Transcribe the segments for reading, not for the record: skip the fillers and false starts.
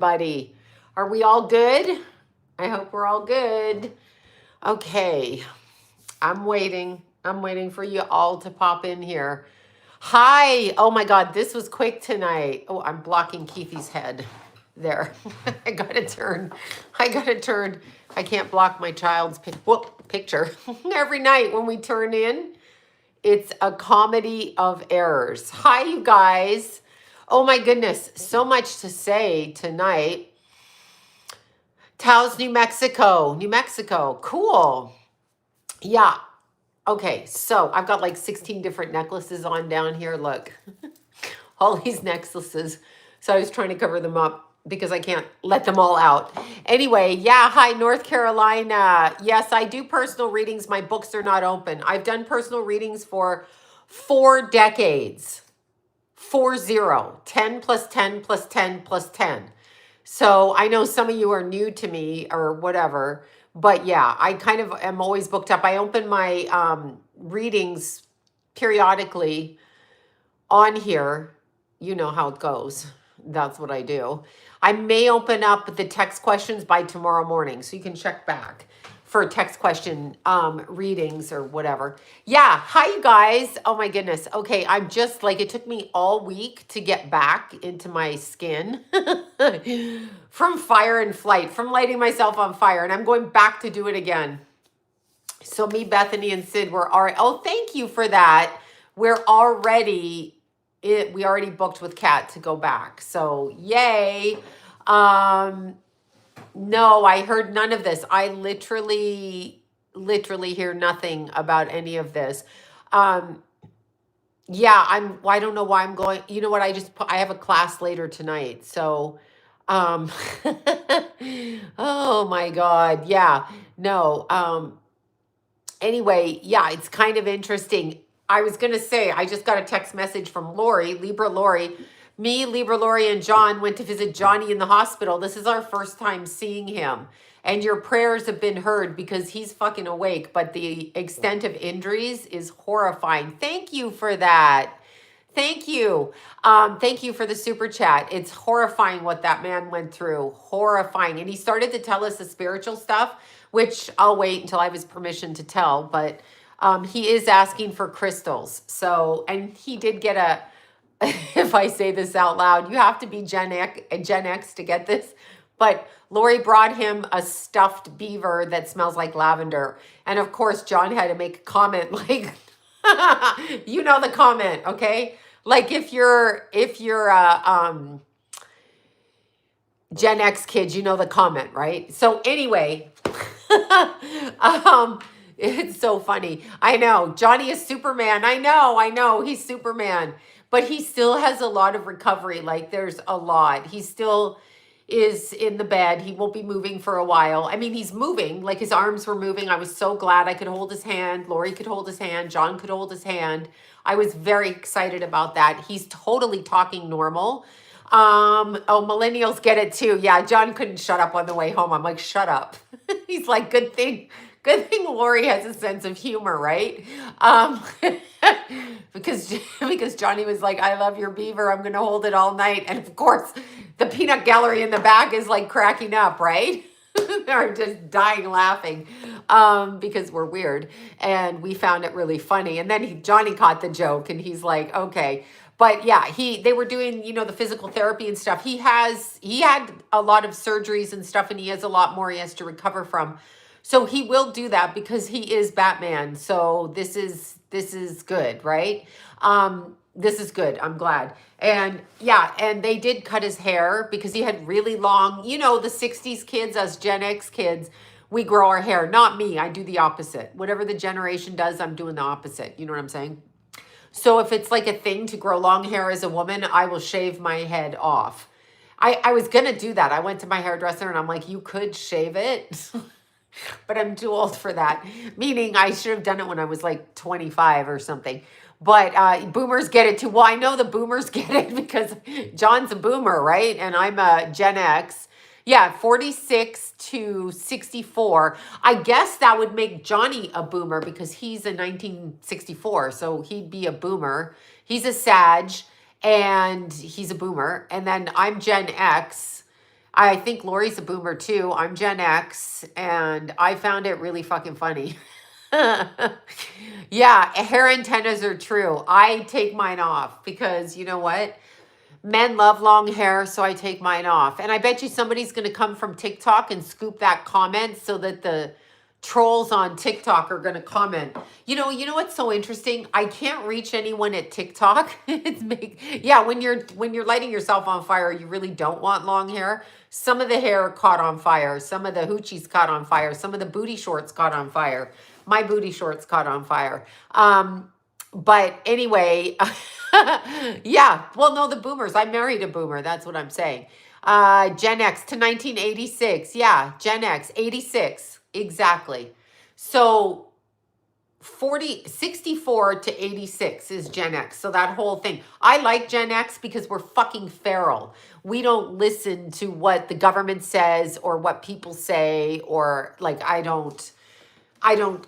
Buddy, are we all good? I hope we're all good. Okay, I'm waiting. I'm waiting for you all to pop in here. Hi. Oh my God, this was quick tonight. Oh, I'm blocking Keithy's head. There. I gotta turn. I gotta turn. I can't block my child's picture. Every night when we turn in, it's a comedy of errors. Hi, you guys. Oh my goodness, so much to say tonight. Taos, New Mexico. New Mexico. Cool. Yeah. Okay. So I've got like 16 different necklaces on down here. Look, all these necklaces. So I was trying to cover them up because I can't let them all out. Anyway, yeah. Hi, North Carolina. Yes, I do personal readings. My books are not open. I've done personal readings for 4 decades. 40. 10 plus 10 plus 10 plus 10. So I know some of you are new to me or whatever, but yeah, I kind of am always booked up. I open my readings periodically on here. You know how it goes. That's what I do. I may open up the text questions by tomorrow morning, so you can check back for text question readings or whatever. Yeah, hi you guys. Oh my goodness. Okay, I'm just like, it took me all week to get back into my skin from fire and flight, from lighting myself on fire, and I'm going back to do it again. So me, Bethany, and Sid were already, oh, thank you for that. We're already, we already booked with Kat to go back. So yay. No, I heard none of this. I literally hear nothing about any of this. Um, yeah, I don't know why I'm going. You know what? I have a class later tonight. So, um, oh my God. Yeah, no. Anyway, yeah, it's kind of interesting. I was going to say, I just got a text message from Lori, Libra Lori. Me, Libra Lori, and John went to visit Johnny in the hospital. This is our first time seeing him. And your prayers have been heard because he's fucking awake, but the extent of injuries is horrifying. Thank you for that. Thank you. Thank you for the super chat. It's horrifying what that man went through. Horrifying. And he started to tell us the spiritual stuff, which I'll wait until I have his permission to tell. But he is asking for crystals. So, and he did get a, if I say this out loud, you have to be Gen X to get this. But Lori brought him a stuffed beaver that smells like lavender. And of course, John had to make a comment like, you know the comment, okay? Like if you're Gen X kid, you know the comment, right? So anyway, it's so funny. I know Johnny is Superman. I know he's Superman, but he still has a lot of recovery. Like there's a lot. He still is in the bed. He won't be moving for a while. I mean, he's moving, like his arms were moving. I was so glad I could hold his hand. Lori could hold his hand. John could hold his hand. I was very excited about that. He's totally talking normal. Oh, millennials get it too. Yeah, John couldn't shut up on the way home. I'm like, shut up. He's like, good thing Lori has a sense of humor, right? Because Johnny was like, I love your beaver. I'm gonna hold it all night. And of course, the peanut gallery in the back is like cracking up, right? They're just dying laughing because we're weird, and we found it really funny. And then Johnny caught the joke, and he's like, okay. But yeah, they were doing, the physical therapy and stuff. He had a lot of surgeries and stuff, and he has a lot more he has to recover from. So he will do that because he is Batman. So this is good, right? This is good. I'm glad. And yeah, and they did cut his hair because he had really long, the 60s kids, us Gen X kids, we grow our hair. Not me. I do the opposite. Whatever the generation does, I'm doing the opposite. You know what I'm saying? So if it's like a thing to grow long hair as a woman, I will shave my head off. I was going to do that. I went to my hairdresser and I'm like, you could shave it, but I'm too old for that. Meaning I should have done it when I was like 25 or something. But boomers get it too. Well, I know the boomers get it because John's a boomer, right? And I'm a Gen X. Yeah, 46 to 64. I guess that would make Johnny a boomer because he's a 1964. So he'd be a boomer. He's a Sag and he's a boomer. And then I'm Gen X. I think Lori's a boomer too. I'm Gen X, and I found it really fucking funny. Yeah, hair antennas are true. I take mine off because you know what? Men love long hair, so I take mine off. And I bet you somebody's going to come from TikTok and scoop that comment so that the trolls on TikTok are going to comment. You know what's so interesting? I can't reach anyone at TikTok. Yeah, when you're lighting yourself on fire, you really don't want long hair. Some of the hair caught on fire, some of the hoochies caught on fire, some of the booty shorts caught on fire. My booty shorts caught on fire. But anyway, yeah. Well, no, the boomers. I married a boomer. That's what I'm saying. Gen X to 1986. Yeah, Gen X, 86. Exactly. So 64 to 86 is Gen X. So that whole thing. I like Gen X because we're fucking feral. We don't listen to what the government says or what people say, or like I don't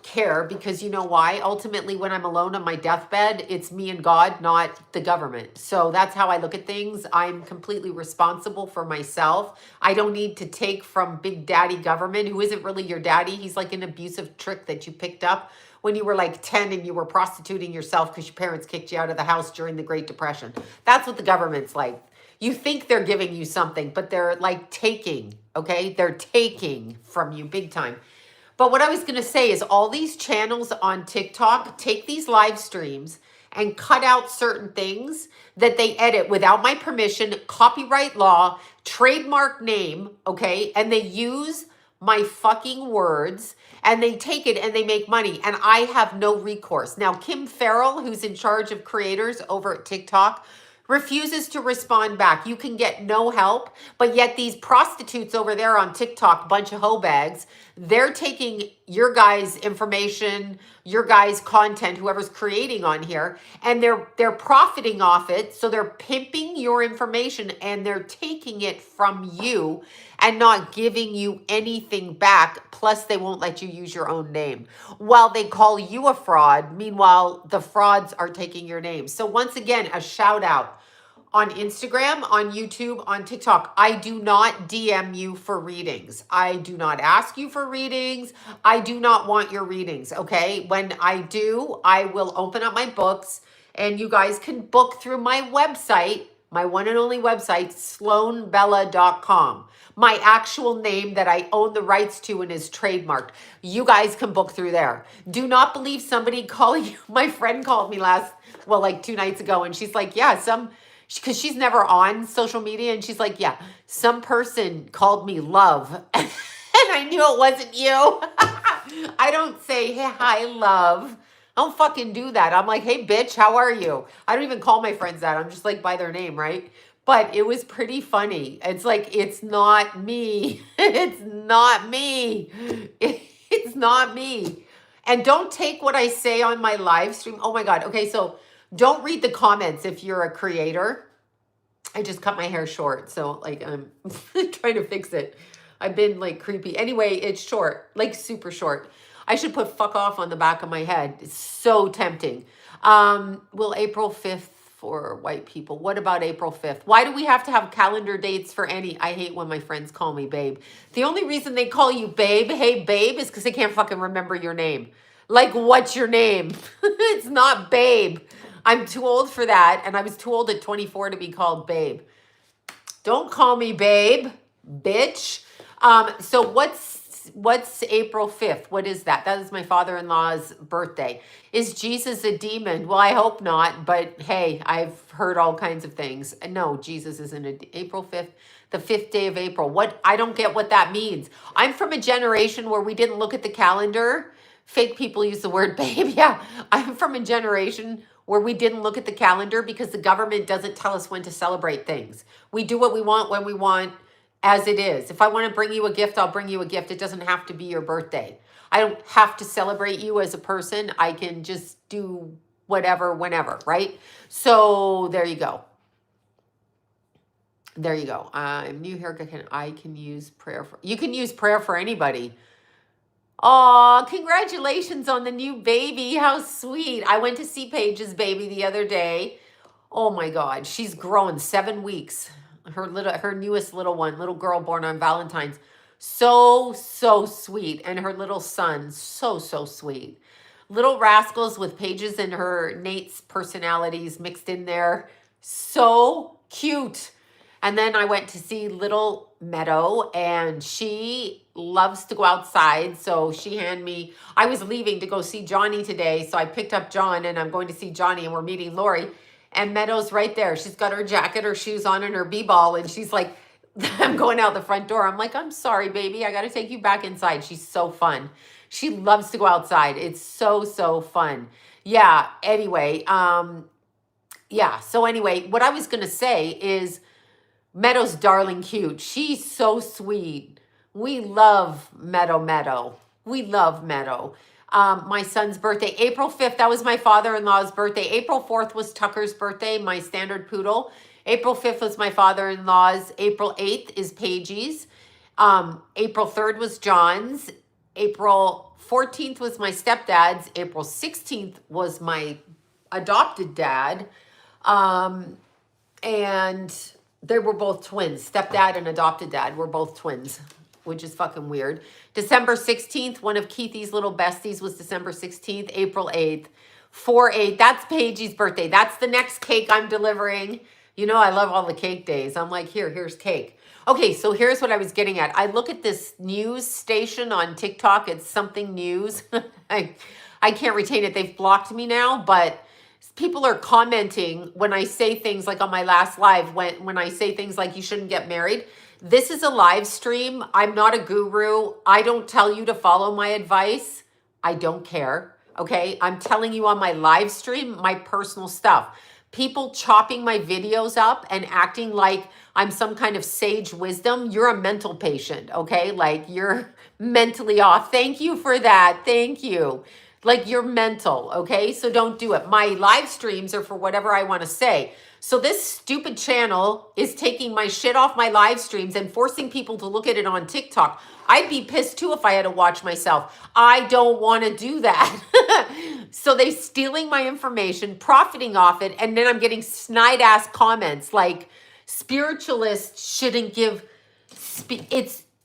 care, because you know why? Ultimately, when I'm alone on my deathbed, it's me and God, not the government. So that's how I look at things. I'm completely responsible for myself. I don't need to take from Big Daddy government, who isn't really your daddy. He's like an abusive trick that you picked up when you were like 10 and you were prostituting yourself because your parents kicked you out of the house during the Great Depression. That's what the government's like. You think they're giving you something, but they're like taking, okay? They're taking from you big time. But what I was going to say is all these channels on TikTok take these live streams and cut out certain things that they edit without my permission, copyright law, trademark name, okay? And they use my fucking words and they take it and they make money, and I have no recourse. Now, Kim Farrell, who's in charge of creators over at TikTok, refuses to respond back. You can get no help, but yet these prostitutes over there on TikTok, bunch of hoe bags, they're taking your guys' information, your guys' content, whoever's creating on here, and they're profiting off it. So they're pimping your information and they're taking it from you and not giving you anything back. Plus, they won't let you use your own name while they call you a fraud. Meanwhile, the frauds are taking your name. So once again, a shout out. On Instagram, on YouTube, on TikTok, I do not DM you for readings. I do not ask you for readings. I do not want your readings, okay? When I do, I will open up my books and you guys can book through my website, my one and only website, sloanbella.com. My actual name that I own the rights to and is trademarked. You guys can book through there. Do not believe somebody calling you. My friend called me like 2 nights ago, and she's like, yeah, because she's never on social media, and she's like, yeah, some person called me love and I knew it wasn't you. I don't say, hey, hi, love. I don't fucking do that. I'm like, hey, bitch, how are you? I don't even call my friends that. I'm just like by their name, right? But it was pretty funny. It's like, it's not me. It's not me. It's not me. And don't take what I say on my live stream. Oh my God. Okay, so don't read the comments if you're a creator. I just cut my hair short, so like I'm trying to fix it. I've been like creepy. Anyway, it's short, like super short. I should put fuck off on the back of my head. It's so tempting. Will April 5th for white people? What about April 5th? Why do we have to have calendar dates for any? I hate when my friends call me babe. The only reason they call you babe, hey babe, is because they can't fucking remember your name. Like, what's your name? It's not babe. I'm too old for that, and I was too old at 24 to be called babe. Don't call me babe, bitch. So what's April 5th? What is that? That is my father-in-law's birthday. Is Jesus a demon? Well, I hope not, but hey, I've heard all kinds of things. No, Jesus isn't April 5th, the 5th day of April. What? I don't get what that means. I'm from a generation where we didn't look at the calendar. Fake people use the word babe. Yeah, I'm from a generation where we didn't look at the calendar because the government doesn't tell us when to celebrate things. We do what we want when we want, as it is. If I want to bring you a gift, I'll bring you a gift. It doesn't have to be your birthday. I don't have to celebrate you as a person. I can just do whatever, whenever, right? So there you go. There you go. New haircut. I can use prayer for. You can use prayer for anybody. Oh, congratulations on the new baby. How sweet. I went to see Paige's baby the other day. Oh my God, she's grown 7 weeks. her newest little one, little girl born on Valentine's. So, so sweet. And her little son, so, so sweet. Little rascals with Paige's and her Nate's personalities mixed in there. So cute. And then I went to see little Meadow, and she loves to go outside. So she handed me, I was leaving to go see Johnny today. So I picked up John, and I'm going to see Johnny, and we're meeting Lori. And Meadow's right there. She's got her jacket, her shoes on, and her b-ball. And she's like, I'm going out the front door. I'm like, I'm sorry, baby. I got to take you back inside. She's so fun. She loves to go outside. It's so, so fun. Yeah. Anyway, yeah. So anyway, what I was going to say is Meadow's darling cute. She's so sweet. We love Meadow. We love Meadow. My son's birthday, April 5th, that was my father-in-law's birthday. April 4th was Tucker's birthday, my standard poodle. April 5th was my father-in-law's. April 8th is Paige's. April 3rd was John's. April 14th was my stepdad's. April 16th was my adopted dad. And they were both twins. Stepdad and adopted dad were both twins, which is fucking weird. December 16th, one of Keithy's little besties was December 16th. April 8th. 4/8, that's Paige's birthday. That's the next cake I'm delivering. You know, I love all the cake days. I'm like, here's cake. Okay, so here's what I was getting at. I look at this news station on TikTok. It's something news. I can't retain it. They've blocked me now, but people are commenting when I say things like on my last live, when I say things like you shouldn't get married. This is a live stream. I'm not a guru. I don't tell you to follow my advice. I don't care. Okay, I'm telling you on my live stream, my personal stuff. People chopping my videos up and acting like I'm some kind of sage wisdom. You're a mental patient, okay? Like you're mentally off. Thank you for that. Thank you. Like you're mental, okay? So don't do it. My live streams are for whatever I want to say. So this stupid channel is taking my shit off my live streams and forcing people to look at it on TikTok. I'd be pissed too if I had to watch myself. I don't want to do that. So they're stealing my information, profiting off it, and then I'm getting snide-ass comments like spiritualists shouldn't give...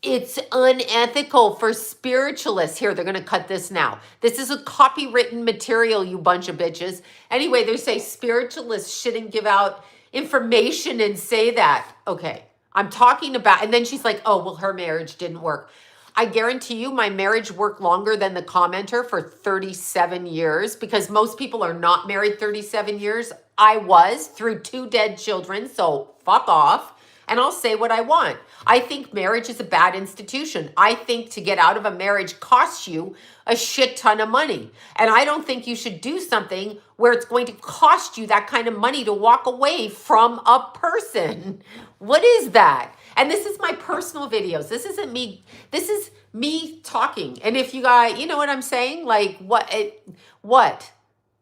It's unethical for spiritualists. Here, they're going to cut this now. This is a copywritten material, you bunch of bitches. Anyway, they say spiritualists shouldn't give out information and say that. Okay, I'm talking about, and then she's like, oh, well, her marriage didn't work. I guarantee you my marriage worked longer than the commenter for 37 years because most people are not married 37 years. I was through 2 dead children, so fuck off. And I'll say what I want. I think marriage is a bad institution. I think to get out of a marriage costs you a shit ton of money. And I don't think you should do something where it's going to cost you that kind of money to walk away from a person. What is that? And this is my personal videos. This isn't me. This is me talking. And if you guys, you know what I'm saying? Like what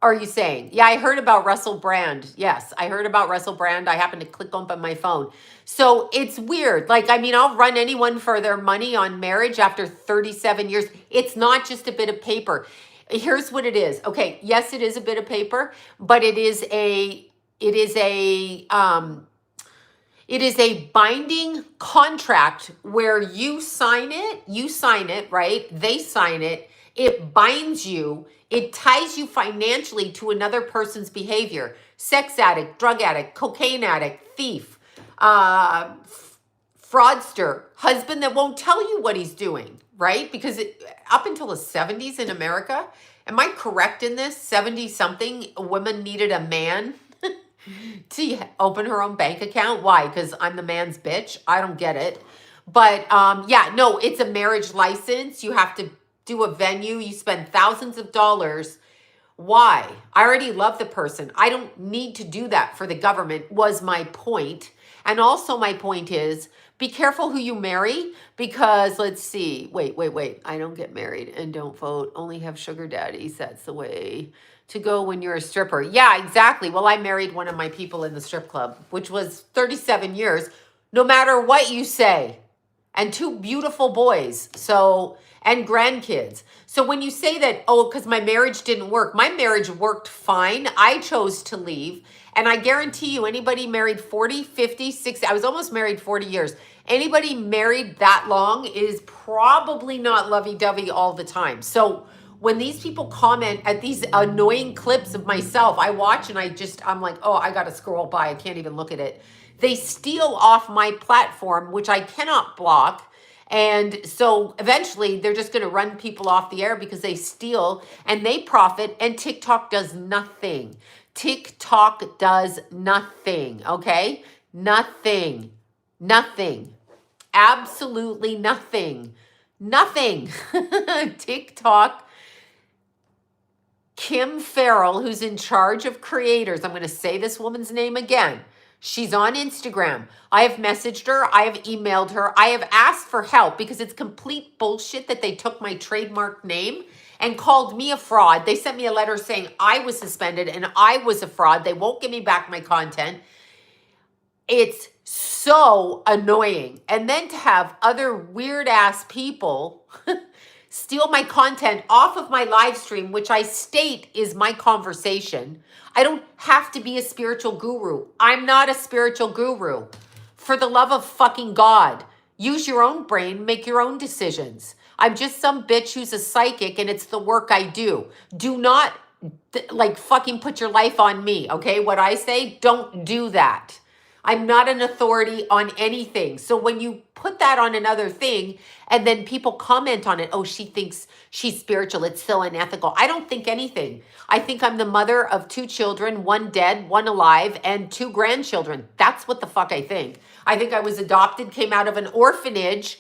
are you saying? Yeah, I heard about Russell Brand. Yes, I heard about Russell Brand. I happened to click on my phone. So it's weird. Like, I mean, I'll run anyone for their money on marriage after 37 years. It's not just a bit of paper. Here's what it is. Okay, yes, it is a bit of paper, but it is a binding contract where you sign it, right? They sign it. It binds you. It ties you financially to another person's behavior. Sex addict, drug addict, cocaine addict, thief, fraudster, husband that won't tell you what he's doing, right? Because up until the 70s in America, am I correct in this? 70-something, a woman needed a man to open her own bank account. Why? Because I'm the man's bitch? I don't get it. But yeah, no, it's a marriage license. You have to do a venue. You spend thousands of dollars. Why? I already love the person. I don't need to do that for the government was my point. And also my point is be careful who you marry because let's see. Wait. I don't get married and don't vote. Only have sugar daddies. That's the way to go when you're a stripper. Yeah, exactly. Well, I married one of my people in the strip club, which was 37 years. No matter what you say. and 2 beautiful boys. So, and grandkids. So when you say that, oh, because my marriage didn't work, my marriage worked fine. I chose to leave. And I guarantee you, anybody married 40, 50, 60, I was almost married 40 years. Anybody married that long is probably not lovey-dovey all the time. So when these people comment at these annoying clips of myself, I watch and I'm like, oh, I got to scroll by. I can't even look at it. They steal off my platform, which I cannot block. And so eventually they're just going to run people off the air because they steal and they profit, and TikTok does nothing. TikTok does nothing, okay? Nothing. Nothing. Absolutely nothing. Nothing. TikTok, Kim Farrell, who's in charge of creators. I'm going to say this woman's name again. She's on Instagram. I have messaged her. I have emailed her. I have asked for help because it's complete bullshit that they took my trademark name and called me a fraud. They sent me a letter saying I was suspended and I was a fraud. They won't give me back my content. It's so annoying. And then to have other weird ass people steal my content off of my live stream, which I state is my conversation. I don't have to be a spiritual guru. I'm not a spiritual guru. For the love of fucking God, use your own brain, make your own decisions. I'm just some bitch who's a psychic and it's the work I do. Do not like fucking put your life on me, okay? What I say, don't do that. I'm not an authority on anything. So when you put that on another thing and then people comment on it, oh, she thinks she's spiritual, it's so unethical. I don't think anything. I think I'm the mother of 2 children, 1 dead, 1 alive, and 2 grandchildren. That's what the fuck I think. I think I was adopted, came out of an orphanage,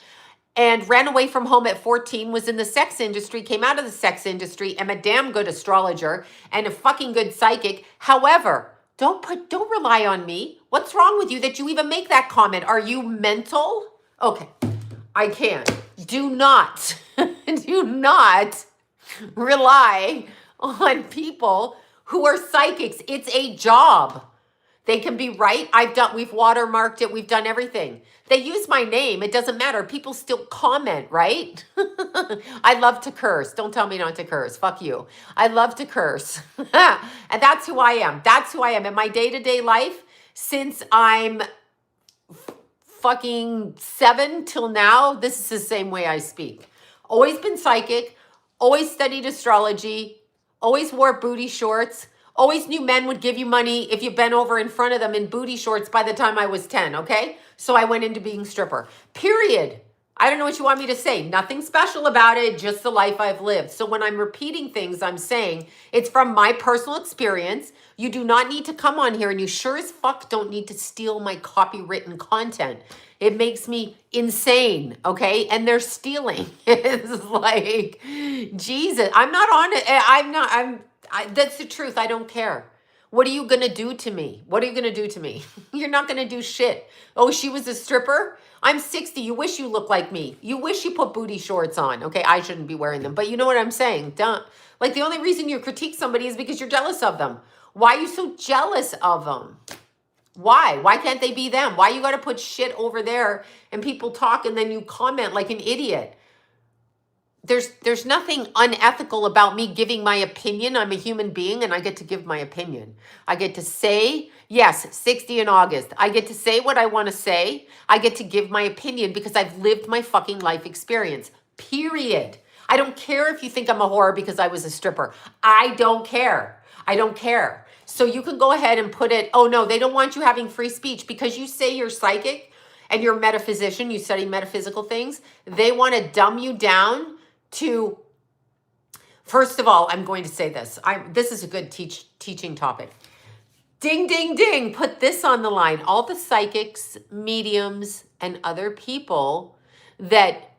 and ran away from home at 14, was in the sex industry, came out of the sex industry, am a damn good astrologer and a fucking good psychic. However, don't rely on me. What's wrong with you that you even make that comment? Are you mental? Okay, I can't. Do not rely on people who are psychics. It's a job. They can be right. We've watermarked it. We've done everything. They use my name. It doesn't matter. People still comment, right? I love to curse. Don't tell me not to curse. Fuck you. I love to curse. And that's who I am. That's who I am. In my day-to-day life, since I'm fucking 7 till now, this is the same way I speak. Always been psychic. Always studied astrology. Always wore booty shorts. Always knew men would give you money if you bent over in front of them in booty shorts by the time I was 10, okay? So I went into being stripper. Period. I don't know what you want me to say. Nothing special about it, just the life I've lived. So when I'm repeating things, I'm saying it's from my personal experience. You do not need to come on here, and you sure as fuck don't need to steal my copywritten content. It makes me insane, okay? And they're stealing. It's like, Jesus, I'm not on it. That's the truth. I don't care. What are you going to do to me? What are you going to do to me? You're not going to do shit. Oh, she was a stripper? I'm 60. You wish you looked like me. You wish you put booty shorts on. Okay, I shouldn't be wearing them. But you know what I'm saying? Like the only reason you critique somebody is because you're jealous of them. Why are you so jealous of them? Why? Why can't they be them? Why you got to put shit over there and people talk and then you comment like an idiot? There's nothing unethical about me giving my opinion. I'm a human being and I get to give my opinion. I get to say, yes, 60 in August. I get to say what I want to say. I get to give my opinion because I've lived my fucking life experience. Period. I don't care if you think I'm a whore because I was a stripper. I don't care. I don't care. So you can go ahead and put it, oh no, they don't want you having free speech because you say you're psychic and you're a metaphysician, you study metaphysical things. They want to dumb you down to, first of all, I'm going to say this. This is a good teaching topic. Ding, ding, ding. Put this on the line. All the psychics, mediums, and other people that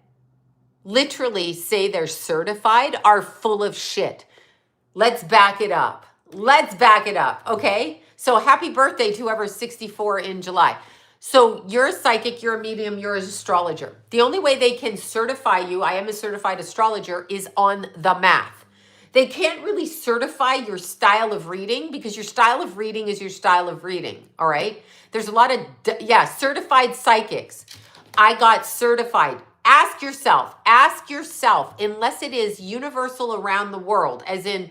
literally say they're certified are full of shit. Let's back it up. Let's back it up, okay? So happy birthday to whoever's 64 in July. So you're a psychic, you're a medium, you're an astrologer. The only way they can certify you, I am a certified astrologer, is on the math. They can't really certify your style of reading because your style of reading is your style of reading, all right? There's a lot of, certified psychics. I got certified. Ask yourself, unless it is universal around the world, as in,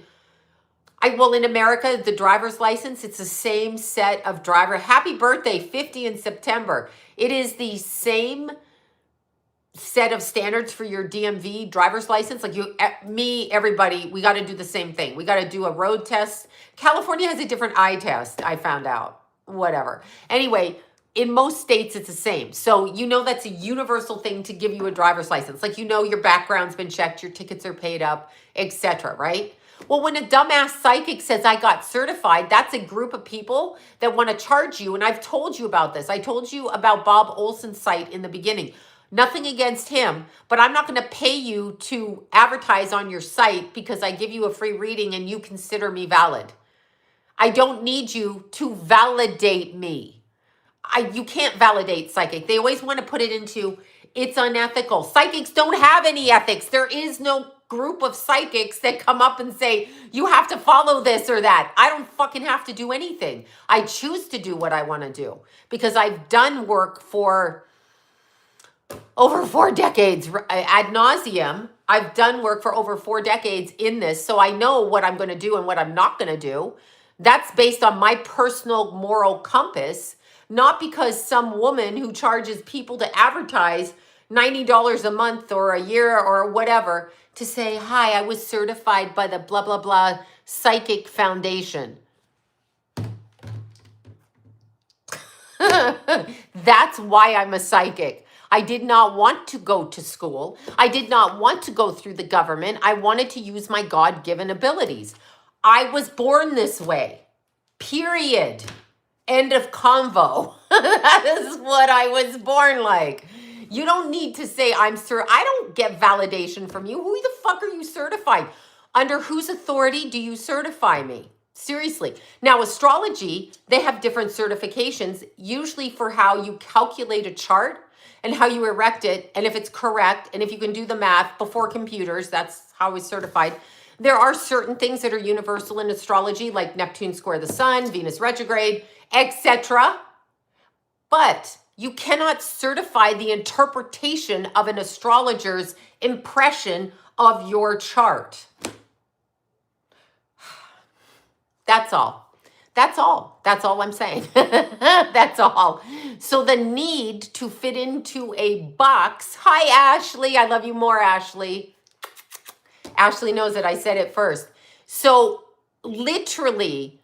well, in America, the driver's license, it's the same set of driver. Happy birthday, 50 in September. It is the same set of standards for your DMV driver's license. Like me, everybody, we got to do the same thing. We got to do a road test. California has a different eye test, I found out. Whatever. Anyway, in most states, it's the same. So that's a universal thing to give you a driver's license. Like your background's been checked, your tickets are paid up, etc. Right? Well, when a dumbass psychic says I got certified, that's a group of people that want to charge you. And I've told you about this. I told you about Bob Olson's site in the beginning. Nothing against him, but I'm not going to pay you to advertise on your site because I give you a free reading and you consider me valid. I don't need you to validate me. You can't validate psychic. They always want to put it into it's unethical. Psychics don't have any ethics. There is no group of psychics that come up and say, you have to follow this or that. I don't fucking have to do anything. I choose to do what I want to do because I've done work for over 4 decades ad nauseum. I've done work for over 4 decades in this, so I know what I'm going to do and what I'm not going to do. That's based on my personal moral compass, not because some woman who charges people to advertise $90 a month or a year or whatever to say, hi, I was certified by the blah, blah, blah psychic foundation. That's why I'm a psychic. I did not want to go to school. I did not want to go through the government. I wanted to use my God-given abilities. I was born this way. Period. End of convo. That is what I was born like. You don't need to say I don't get validation from you. Who the fuck are you certified? Under whose authority do you certify me? Seriously. Now, astrology, they have different certifications, usually for how you calculate a chart and how you erect it, and if it's correct, and if you can do the math before computers, that's how I was certified. There are certain things that are universal in astrology, like Neptune square the sun, Venus retrograde, etc. But you cannot certify the interpretation of an astrologer's impression of your chart. That's all. That's all. That's all I'm saying. That's all. So the need to fit into a box. Hi, Ashley. I love you more, Ashley. Ashley knows that I said it first. So literally,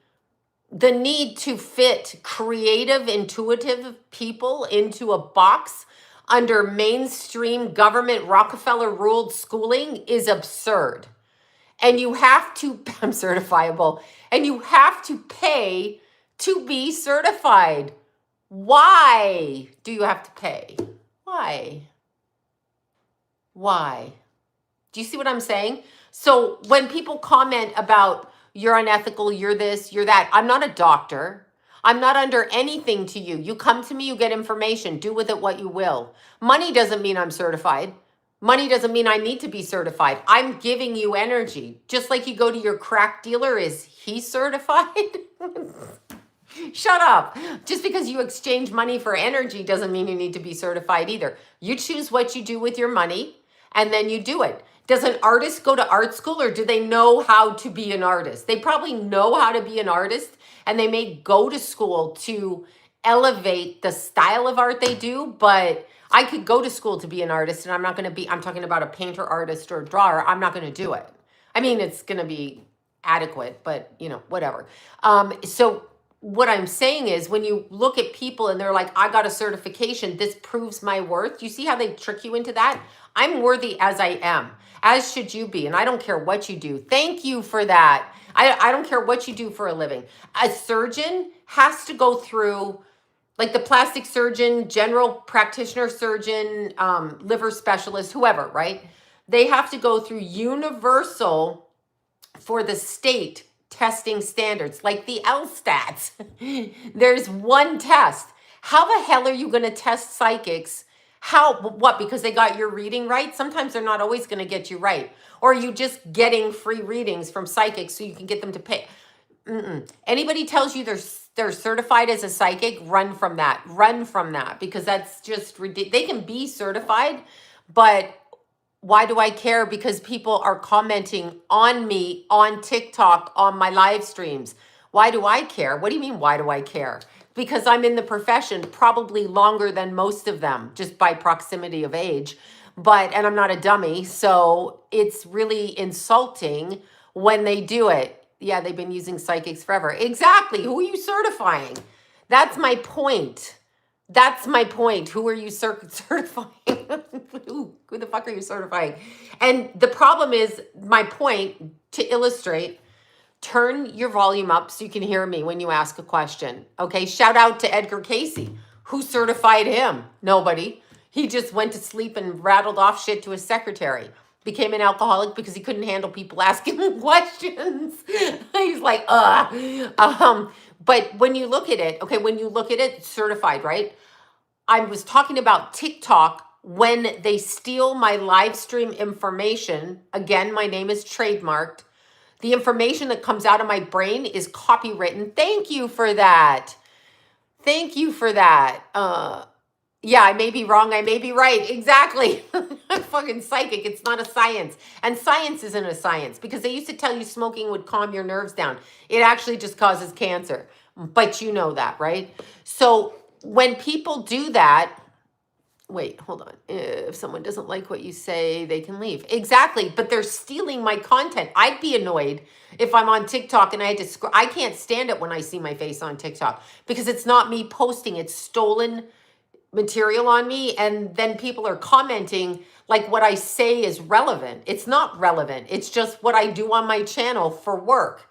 the need to fit creative, intuitive people into a box under mainstream government Rockefeller-ruled schooling is absurd. And you have to, I'm certifiable, and you have to pay to be certified. Why do you have to pay? Why? Why? Do you see what I'm saying? So when people comment about you're unethical, you're this, you're that, I'm not a doctor. I'm not under anything to you. You come to me, you get information, do with it what you will. Money doesn't mean I'm certified. Money doesn't mean I need to be certified. I'm giving you energy. Just like you go to your crack dealer, is he certified? Shut up. Just because you exchange money for energy doesn't mean you need to be certified either. You choose what you do with your money and then you do it. Does an artist go to art school or do they know how to be an artist? They probably know how to be an artist and they may go to school to elevate the style of art they do, but I could go to school to be an artist and I'm not going to be, I'm talking about a painter, artist, or a drawer. I'm not going to do it. I mean, it's going to be adequate, but whatever. So what I'm saying is when you look at people and they're like, I got a certification, this proves my worth. You see how they trick you into that? I'm worthy as I am, as should you be. And I don't care what you do. Thank you for that. I don't care what you do for a living. A surgeon has to go through, like the plastic surgeon, general practitioner surgeon, liver specialist, whoever, right? They have to go through universal for the state testing standards, like the LSTATs. There's one test. How the hell are you going to test psychics? What? Because they got your reading right? Sometimes they're not always going to get you right. Or are you just getting free readings from psychics so you can get them to pay? Anybody tells you they're certified as a psychic, run from that. Run from that, because that's just ridiculous. They can be certified, but why do I care? Because people are commenting on me on TikTok, on my live streams. Why do I care? What do you mean, why do I care? Because I'm in the profession probably longer than most of them, just by proximity of age. And I'm not a dummy. So it's really insulting when they do it. Yeah, they've been using psychics forever. Exactly. Who are you certifying? That's my point. That's my point. Who are you certifying? Who the fuck are you certifying? And the problem is, my point to illustrate, turn your volume up so you can hear me when you ask a question. Okay, shout out to Edgar Casey. Who certified him? Nobody. He just went to sleep and rattled off shit to his secretary. Became an alcoholic because he couldn't handle people asking him questions. He's like, ugh. But when you look at it, okay, when you look at it, certified, right? I was talking about TikTok when they steal my live stream information. Again, my name is trademarked. The information that comes out of my brain is copywritten. Thank you for that. Thank you for that. Yeah, I may be wrong. I may be right. Exactly. I'm fucking psychic. It's not a science. And science isn't a science, because they used to tell you smoking would calm your nerves down. It actually just causes cancer. But you know that, right? So when people do that, wait, hold on. If someone doesn't like what you say, they can leave. Exactly. But they're stealing my content. I'd be annoyed if I'm on TikTok and I had to I can't stand it when I see my face on TikTok, because it's not me posting. It's stolen material on me. And then people are commenting like what I say is relevant. It's not relevant. It's just what I do on my channel for work.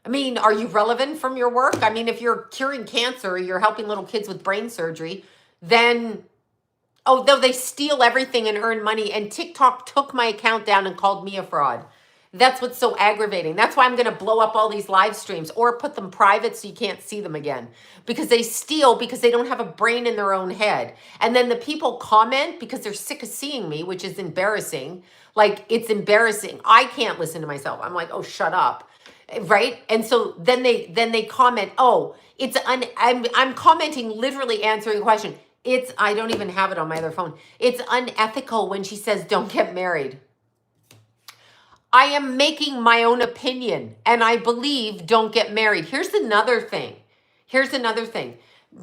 I mean, are you relevant from your work? I mean, if you're curing cancer, or you're helping little kids with brain surgery, then, oh, though they steal everything and earn money. And TikTok took my account down and called me a fraud. That's what's so aggravating. That's why I'm going to blow up all these live streams or put them private so you can't see them again. Because they steal, because they don't have a brain in their own head. And then the people comment because they're sick of seeing me, which is embarrassing. Like, it's embarrassing. I can't listen to myself. I'm like, oh, shut up. Right? And so then they comment, oh, I'm commenting, literally answering a question. I don't even have it on my other phone. It's unethical when she says, don't get married. I am making my own opinion, and I believe don't get married. Here's another thing.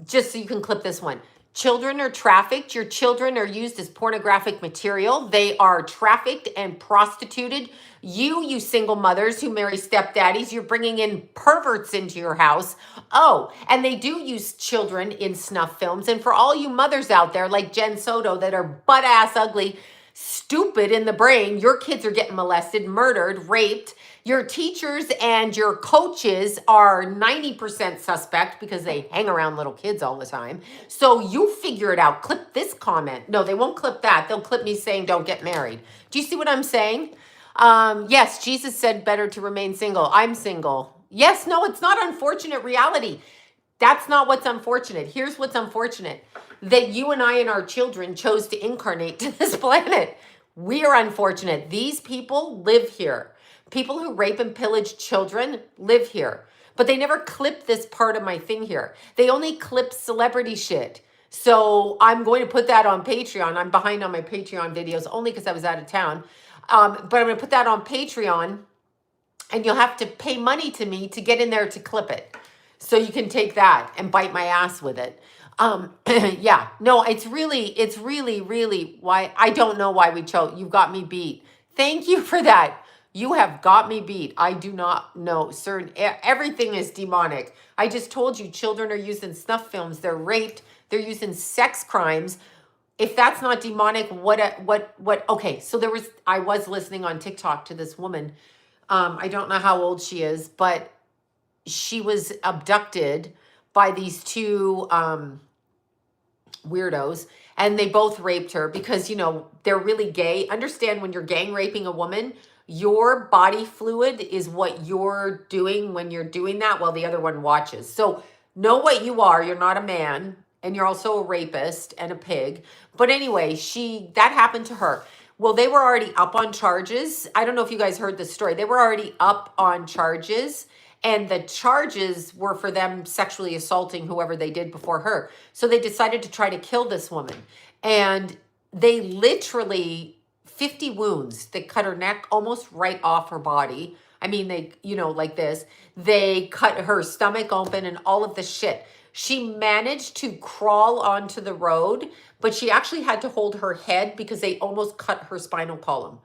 Just so you can clip this one. Children are trafficked. Your children are used as pornographic material. They are trafficked and prostituted. You single mothers who marry stepdaddies, you're bringing in perverts into your house. Oh, and they do use children in snuff films. And for all you mothers out there like Jen Soto that are butt-ass ugly, stupid in the brain, your kids are getting molested, murdered, raped. Your teachers and your coaches are 90% suspect because they hang around little kids all the time. So you figure it out. Clip this comment. No, they won't clip that. They'll clip me saying don't get married. Do you see what I'm saying? Yes, Jesus said better to remain single. I'm single. Yes, no, it's not unfortunate reality. That's not what's unfortunate. Here's what's unfortunate. That you and I and our children chose to incarnate to this planet. We are unfortunate. These people live here. People who rape and pillage children live here. But they never clip this part of my thing here. They only clip celebrity shit. So I'm going to put that on Patreon. I'm behind on my Patreon videos only because I was out of town. But I'm going to put that on Patreon. And you'll have to pay money to me to get in there to clip it. So you can take that and bite my ass with it. Yeah, no, it's really why I don't know why we chose. You got me beat. Thank you for that. You have got me beat. I do not know. Everything is demonic. I just told you children are used in snuff films. They're raped. They're used in sex crimes. If that's not demonic, what? Okay, so I was listening on TikTok to this woman. I don't know how old she is, but she was abducted by these two weirdos, and they both raped her because, they're really gay. Understand, when you're gang raping a woman, your body fluid is what you're doing when you're doing that while the other one watches. So know what you are. You're not a man, and you're also a rapist and a pig. But anyway, that happened to her. Well, they were already up on charges. I don't know if you guys heard the story. They were already up on charges. And the charges were for them sexually assaulting whoever they did before her. So they decided to try to kill this woman. And they literally, 50 wounds. They cut her neck almost right off her body. I mean, they, like this. They cut her stomach open and all of the shit. She managed to crawl onto the road, but she actually had to hold her head because they almost cut her spinal column.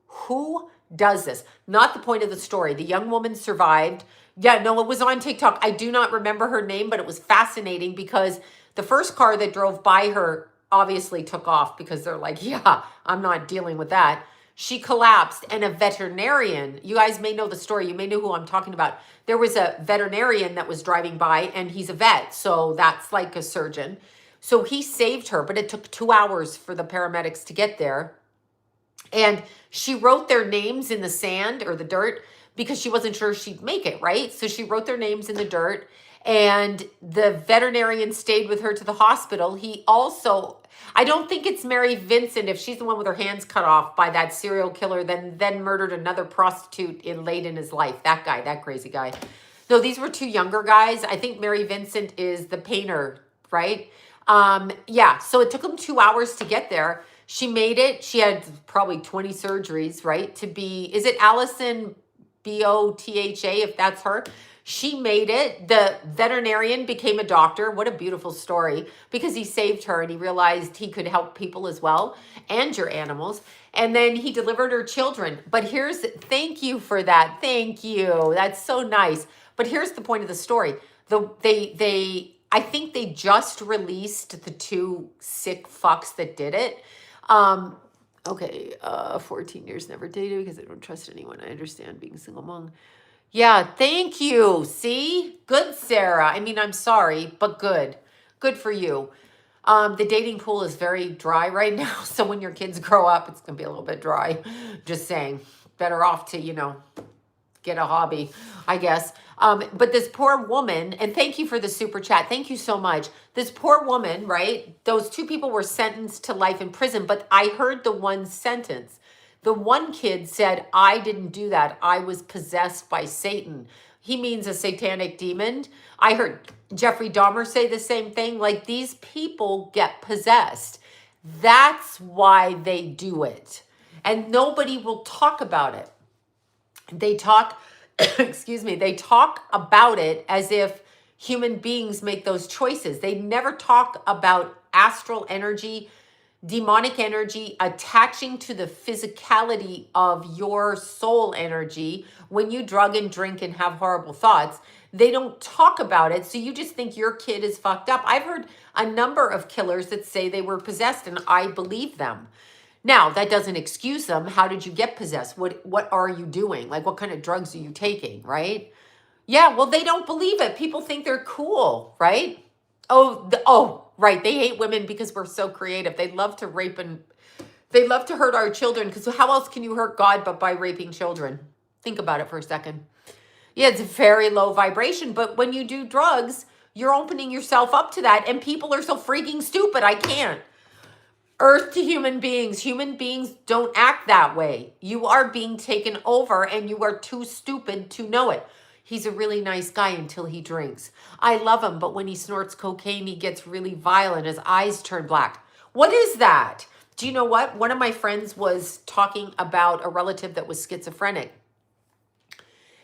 Who does this? Not the point of the story. The young woman survived. Yeah, no, it was on TikTok. I do not remember her name, but it was fascinating because the first car that drove by her obviously took off because they're like, yeah, I'm not dealing with that. She collapsed, and a veterinarian, you guys may know the story, you may know who I'm talking about. There was a veterinarian that was driving by, and he's a vet, so that's like a surgeon. So he saved her, but it took 2 hours for the paramedics to get there. And she wrote their names in the sand or the dirt because she wasn't sure she'd make it, right? So she wrote their names in the dirt, and the veterinarian stayed with her to the hospital. He also, I don't think it's Mary Vincent, if she's the one with her hands cut off by that serial killer, then murdered another prostitute late in his life. That guy, that crazy guy. No, these were two younger guys. I think Mary Vincent is the painter, right? Yeah, so it took them 2 hours to get there. She made it. She had probably 20 surgeries, right? To be, is it Allison Botha, if that's her? She made it. The veterinarian became a doctor. What a beautiful story, because he saved her and he realized he could help people as well and your animals. And then he delivered her children. But here's, thank you for that. Thank you. That's so nice. But here's the point of the story. I think they just released the two sick fucks that did it. 14 years never dated because I don't trust anyone. I understand being single mom. Yeah, thank you. See? Good, Sarah. I mean, I'm sorry, but good. Good for you. The dating pool is very dry right now. So when your kids grow up, it's going to be a little bit dry. Just saying. Better off to, get a hobby, I guess. But this poor woman, and thank you for the super chat. Thank you so much. This poor woman, right? Those two people were sentenced to life in prison, but I heard the one sentence. The one kid said, I didn't do that. I was possessed by Satan. He means a satanic demon. I heard Jeffrey Dahmer say the same thing. Like, these people get possessed. That's why they do it. And nobody will talk about it. They talk, they talk about it as if human beings make those choices. They never talk about astral energy, demonic energy attaching to the physicality of your soul energy when you drug and drink and have horrible thoughts. They don't talk about it, so you just think your kid is fucked up. I've heard a number of killers that say they were possessed, and I believe them. Now, that doesn't excuse them. How did you get possessed? What are you doing? Like, what kind of drugs are you taking, right? Yeah, well, they don't believe it. People think they're cool, right? Right. They hate women because we're so creative. They love to rape and they love to hurt our children, because how else can you hurt God but by raping children? Think about it for a second. Yeah, it's a very low vibration, but when you do drugs, you're opening yourself up to that, and people are so freaking stupid. I can't. Earth to human beings. Human beings don't act that way. You are being taken over, and you are too stupid to know it. He's a really nice guy until he drinks. I love him, but when he snorts cocaine, he gets really violent. His eyes turn black. What is that? Do you know what? One of my friends was talking about a relative that was schizophrenic.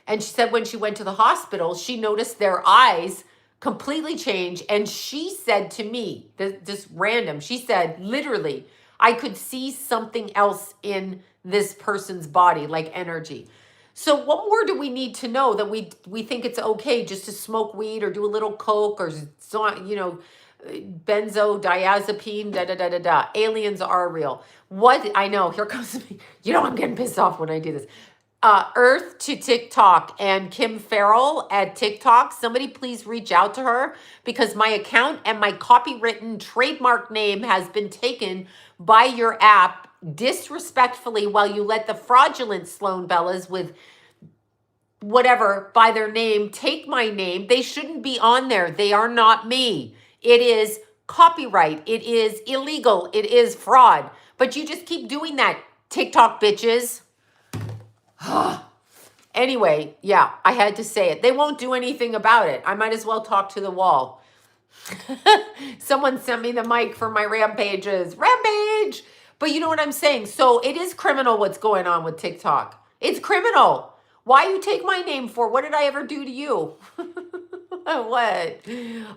And she said when she went to the hospital, she noticed their eyes completely change. And she said to me, this random, she said, literally, I could see something else in this person's body, like energy. So what more do we need to know that we think it's okay just to smoke weed or do a little coke or, benzodiazepine, Aliens are real. What? I know, here comes me. I'm getting pissed off when I do this. Earth to TikTok and Kim Farrell at TikTok. Somebody please reach out to her, because my account and my copywritten trademark name has been taken by your app disrespectfully, while you let the fraudulent Sloan Bellas with whatever by their name take my name. They shouldn't be on there. They are not me. It is copyright. It is illegal. It is fraud. But you just keep doing that, TikTok bitches. Anyway, yeah, I had to say it. They won't do anything about it. I might as well talk to the wall. Someone sent me the mic for my rampages. Rampage! But you know what I'm saying? So it is criminal what's going on with TikTok. It's criminal. Why you take my name for? What did I ever do to you? What?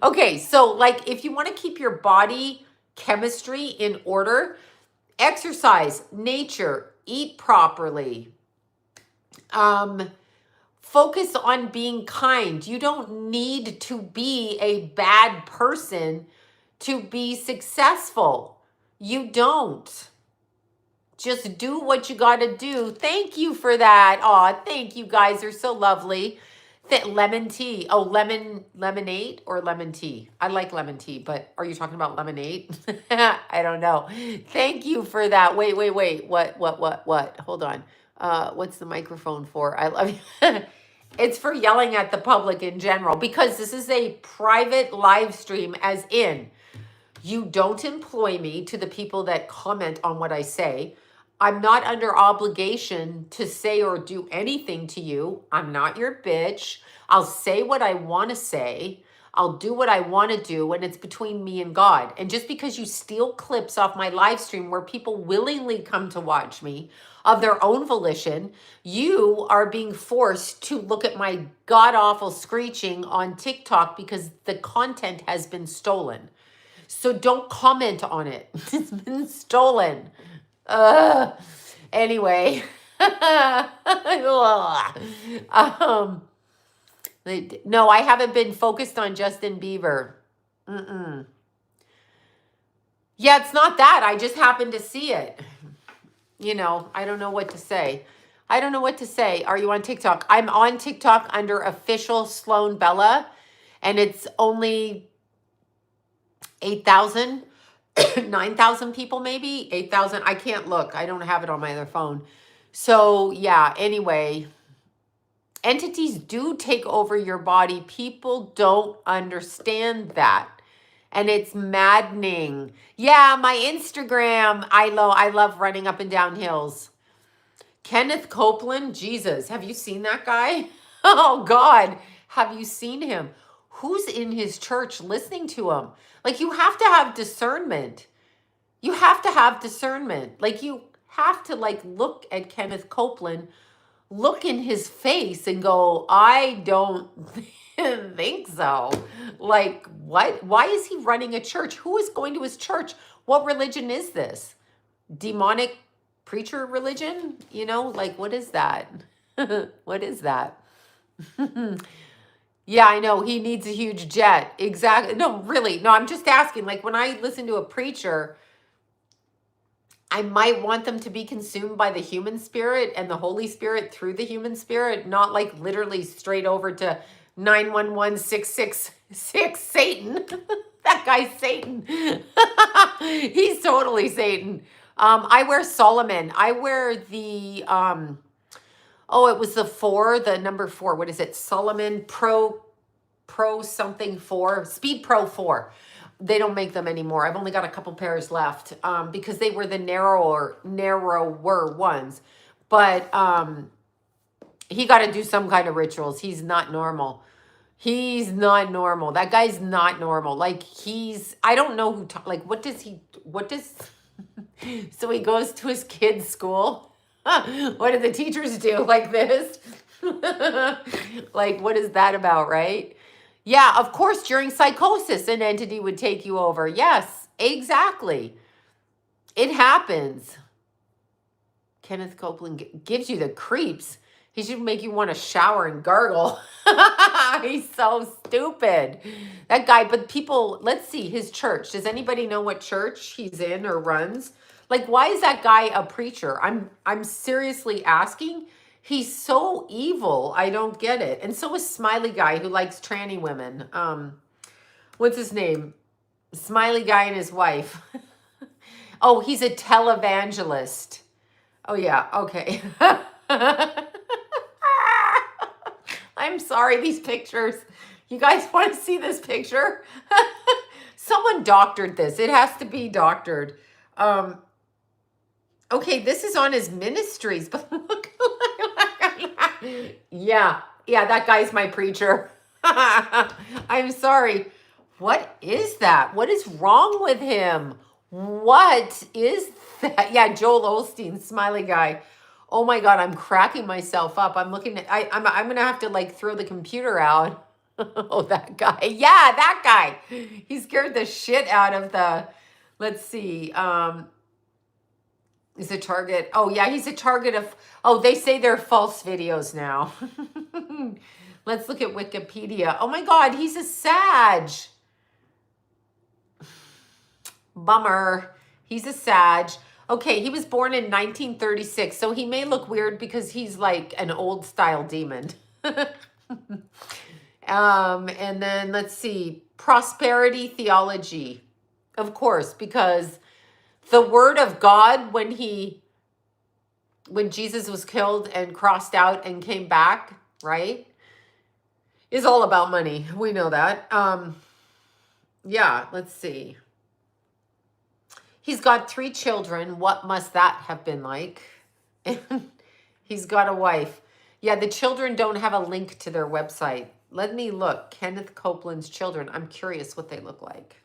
Okay, so like if you want to keep your body chemistry in order, exercise, nature, eat properly. Focus on being kind. You don't need to be a bad person to be successful. You don't. Just do what you got to do. Thank you for that. Aw, thank you guys. Are so lovely. Lemon tea. Oh, lemonade or lemon tea? I like lemon tea, but are you talking about lemonade? I don't know. Thank you for that. Wait. What? Hold on. What's the microphone for? I love you. It's for yelling at the public in general, because this is a private live stream, as in you don't employ me to the people that comment on what I say. I'm not under obligation to say or do anything to you. I'm not your bitch. I'll say what I want to say. I'll do what I want to do, and it's between me and God. And just because you steal clips off my live stream where people willingly come to watch me of their own volition, you are being forced to look at my god-awful screeching on TikTok because the content has been stolen. So don't comment on it. It's been stolen. Anyway. No, I haven't been focused on Justin Bieber. Yeah, it's not that. I just happened to see it. You know, I don't know what to say. I don't know what to say. Are you on TikTok? I'm on TikTok under official Sloan Bella, and it's only 8,000, 9,000 people, maybe 8,000. I can't look. I don't have it on my other phone. So yeah, anyway, entities do take over your body. People don't understand that. And it's maddening. Yeah, my Instagram. I love running up and down hills. Kenneth Copeland, Jesus, have you seen that guy? Oh God, have you seen him? Who's in his church listening to him? Like, you have to have discernment. You have to have discernment. Like, you have to like look at Kenneth Copeland, look in his face and go, I don't think so. Like, what? Why is he running a church? Who is going to his church? What religion is this? Demonic preacher religion? You know, like, what is that? What is that? Yeah, I know. He needs a huge jet. Exactly. No, really. No, I'm just asking. Like, when I listen to a preacher, I might want them to be consumed by the human spirit and the Holy Spirit through the human spirit, not like literally straight over to 911666 Satan. That guy's Satan. He's totally Satan. I wear Solomon. I wear the it was the number 4. What is it? Solomon Pro something 4, Speed Pro 4. They don't make them anymore. I've only got a couple pairs left because they were the narrower ones. But he got to do some kind of rituals. He's not normal. He's not normal. That guy's not normal. Like, I don't know who, what does, so he goes to his kid's school. What do the teachers do? Like this? Like, what is that about, right? Yeah, of course, during psychosis, an entity would take you over. Yes, exactly. It happens. Kenneth Copeland gives you the creeps. He should make you want to shower and gargle. He's so stupid. That guy, but people, let's see, his church. Does anybody know what church he's in or runs? Like, why is that guy a preacher? I'm seriously asking. He's so evil. I don't get it. And so is Smiley Guy, who likes tranny women. What's his name? Smiley Guy and his wife. Oh, he's a televangelist. Oh, yeah. Okay. I'm sorry, these pictures. You guys want to see this picture? Someone doctored this. It has to be doctored. Okay, this is on his ministries, but look. Yeah, yeah, that guy's my preacher. I'm sorry. What is that? What is wrong with him? What is that? Yeah, Joel Osteen, smiley guy. Oh my God, I'm cracking myself up. I'm looking at, I'm gonna have to like throw the computer out. Oh, that guy. Yeah, that guy. He scared the shit out of the, let's see. He's a target. Oh yeah, he's a target of, oh, they say they're false videos now. Let's look at Wikipedia. Oh my God, he's a Sag. Bummer. He's a Sag. Okay, he was born in 1936, so he may look weird because he's like an old style demon. And then let's see, prosperity theology. Of course, because the word of God, when Jesus was killed and crossed out and came back, right, is all about money. We know that. Yeah, let's see. He's got 3 children. What must that have been like? He's got a wife. Yeah, the children don't have a link to their website. Let me look. Kenneth Copeland's children. I'm curious what they look like.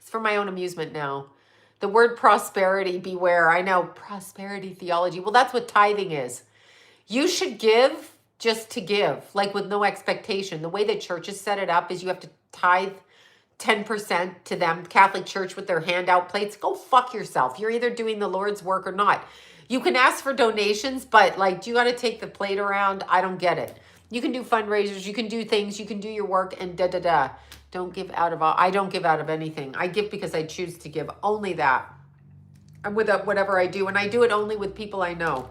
It's for my own amusement now. The word prosperity, beware. I know, prosperity theology. Well, that's what tithing is. You should give just to give, like with no expectation. The way the churches set it up is you have to tithe 10% to them. Catholic Church with their handout plates. Go fuck yourself. You're either doing the Lord's work or not. You can ask for donations, but like, do you got to take the plate around? I don't get it. You can do fundraisers. You can do things. You can do your work and da-da-da. Don't give out of all. I don't give out of anything. I give because I choose to give. Only that. I'm with whatever I do. And I do it only with people I know.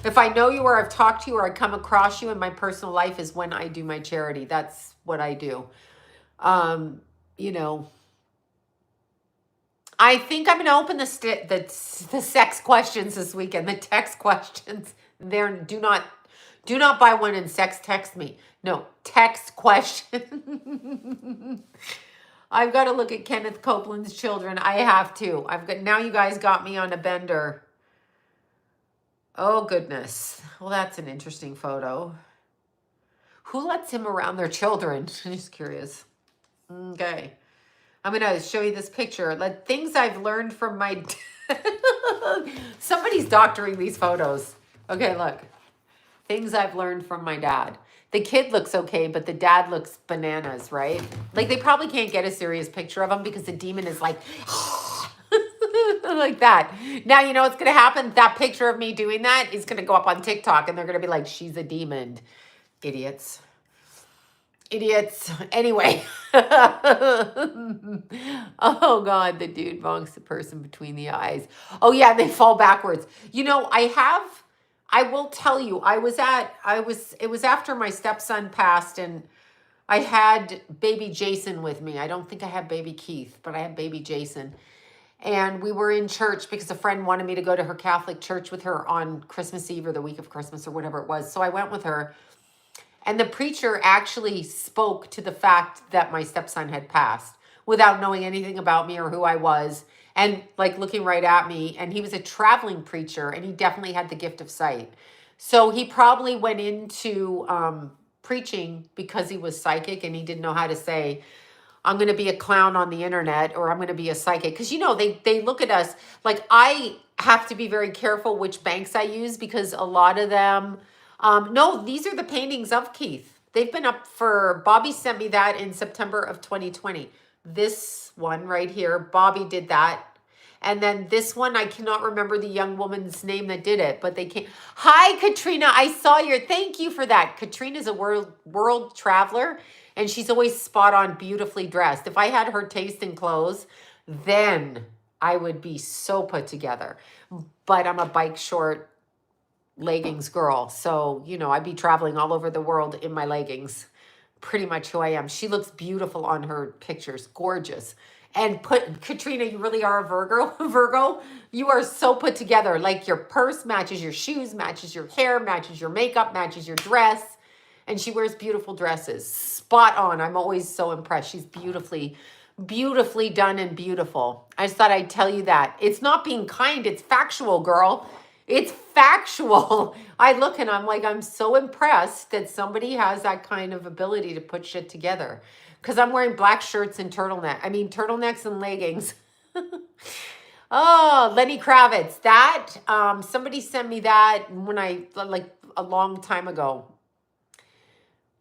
If I know you or I've talked to you or I come across you in my personal life is when I do my charity. That's what I do. You know, I think I'm going to open the sex questions this weekend. The text questions. Do not buy one and sex text me. No, text question. I've got to look at Kenneth Copeland's children. I have to. Now you guys got me on a bender. Oh goodness. Well, that's an interesting photo. Who lets him around their children? I'm just curious. Okay. I'm going to show you this picture. Things I've learned from my... Somebody's doctoring these photos. Okay, look. Things I've learned from my dad. The kid looks okay, but the dad looks bananas, right? Like, they probably can't get a serious picture of him because the demon is like... like that. Now, you know what's going to happen? That picture of me doing that is going to go up on TikTok, and they're going to be like, she's a demon. Idiots. Anyway. Oh God, the dude bonks the person between the eyes. Oh yeah, they fall backwards. You know, I will tell you, it was after my stepson passed and I had baby Jason with me. I don't think I had baby Keith, but I had baby Jason. And we were in church because a friend wanted me to go to her Catholic church with her on Christmas Eve or the week of Christmas or whatever it was. So I went with her. And the preacher actually spoke to the fact that my stepson had passed without knowing anything about me or who I was and like looking right at me. And he was a traveling preacher and he definitely had the gift of sight. So he probably went into preaching because he was psychic and he didn't know how to say, I'm going to be a clown on the internet or I'm going to be a psychic. Because, you know, they look at us like I have to be very careful which banks I use because a lot of them... no, these are the paintings of Keith. They've been up for, Bobby sent me that in September of 2020. This one right here, Bobby did that. And then this one, I cannot remember the young woman's name that did it, but they came. Hi, Katrina. I saw thank you for that. Katrina's a world traveler and she's always spot on, beautifully dressed. If I had her taste in clothes, then I would be so put together. But I'm a bike short leggings girl. So, you know, I'd be traveling all over the world in my leggings. Pretty much who I am. She looks beautiful on her pictures. Gorgeous. And Katrina, you really are a Virgo. You are so put together. Like your purse matches your shoes, matches your hair, matches your makeup, matches your dress. And she wears beautiful dresses. Spot on. I'm always so impressed. She's beautifully done and beautiful. I just thought I'd tell you that. It's not being kind. It's factual, girl. It's factual. I look and I'm like, I'm so impressed that somebody has that kind of ability to put shit together. Because I'm wearing black shirts and turtlenecks and leggings. Oh, Lenny Kravitz. That, somebody sent me that when like a long time ago.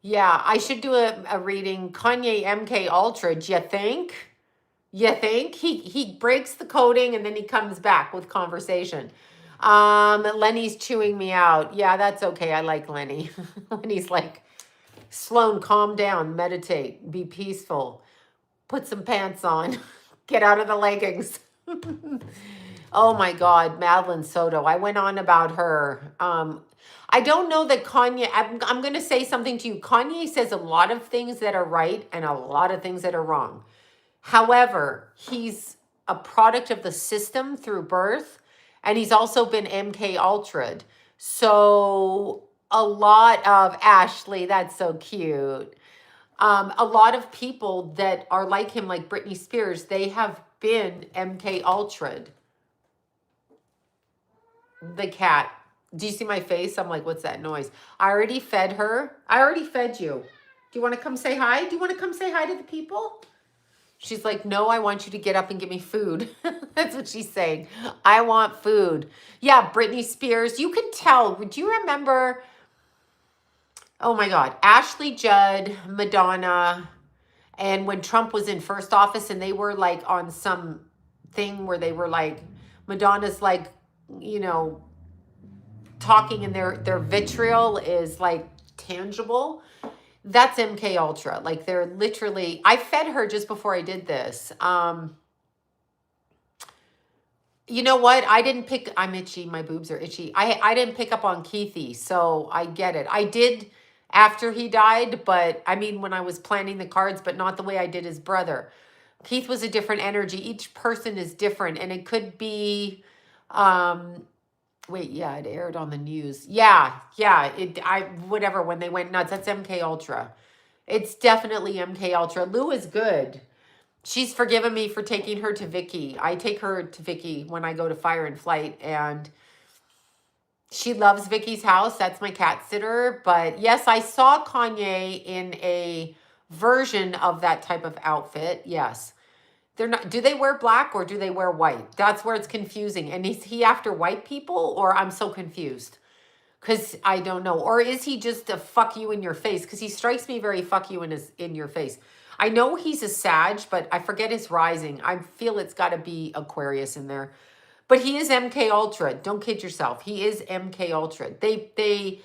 Yeah, I should do a reading. Kanye MK Ultra. Do you think? You think? He breaks the coding and then he comes back with conversation. Lenny's chewing me out. Yeah, that's okay. I like Lenny. Lenny's like, Sloan, calm down, meditate, be peaceful, put some pants on, get out of the leggings. Oh my God, Madeline Soto. I went on about her. I don't know that Kanye, I'm going to say something to you. Kanye says a lot of things that are right and a lot of things that are wrong. However, he's a product of the system through birth, and he's also been MK Ultra'd. So a lot of Ashley, that's so cute. A lot of people that are like him, like Britney Spears, they have been MK Ultra'd. The cat. Do you see my face? I'm like, what's that noise? I already fed her. I already fed you. Do you want to come say hi? Do you want to come say hi to the people? She's like, no, I want you to get up and give me food. That's what she's saying. I want food. Yeah, Britney Spears. You can tell. Do you remember? Oh my God. Ashley Judd, Madonna. And when Trump was in first office and they were like on some thing where they were like, Madonna's like, you know, talking and their vitriol is like tangible. That's MK Ultra. Like they're literally, I fed her just before I did this. You know what? I'm itchy. My boobs are itchy. I didn't pick up on Keithy, so I get it. I did after he died, but I mean, when I was planning the cards, but not the way I did his brother. Keith was a different energy. Each person is different, and it could be, wait, yeah, it aired on the news. Yeah, whatever, when they went nuts. That's MK Ultra. It's definitely MK Ultra. Lou is good. She's forgiven me for taking her to Vicky. I take her to Vicky when I go to Fire and Flight, and she loves Vicky's house. That's my cat sitter. But yes, I saw Kanye in a version of that type of outfit. Yes. They're not, do they wear black or do they wear white? That's where it's confusing. And is he after white people, or I'm so confused? Because I don't know. Or is he just a fuck you in your face? Because he strikes me very fuck you in your face. I know he's a Sag, but I forget his rising. I feel it's got to be Aquarius in there. But he is MK Ultra. Don't kid yourself. He is MK Ultra. They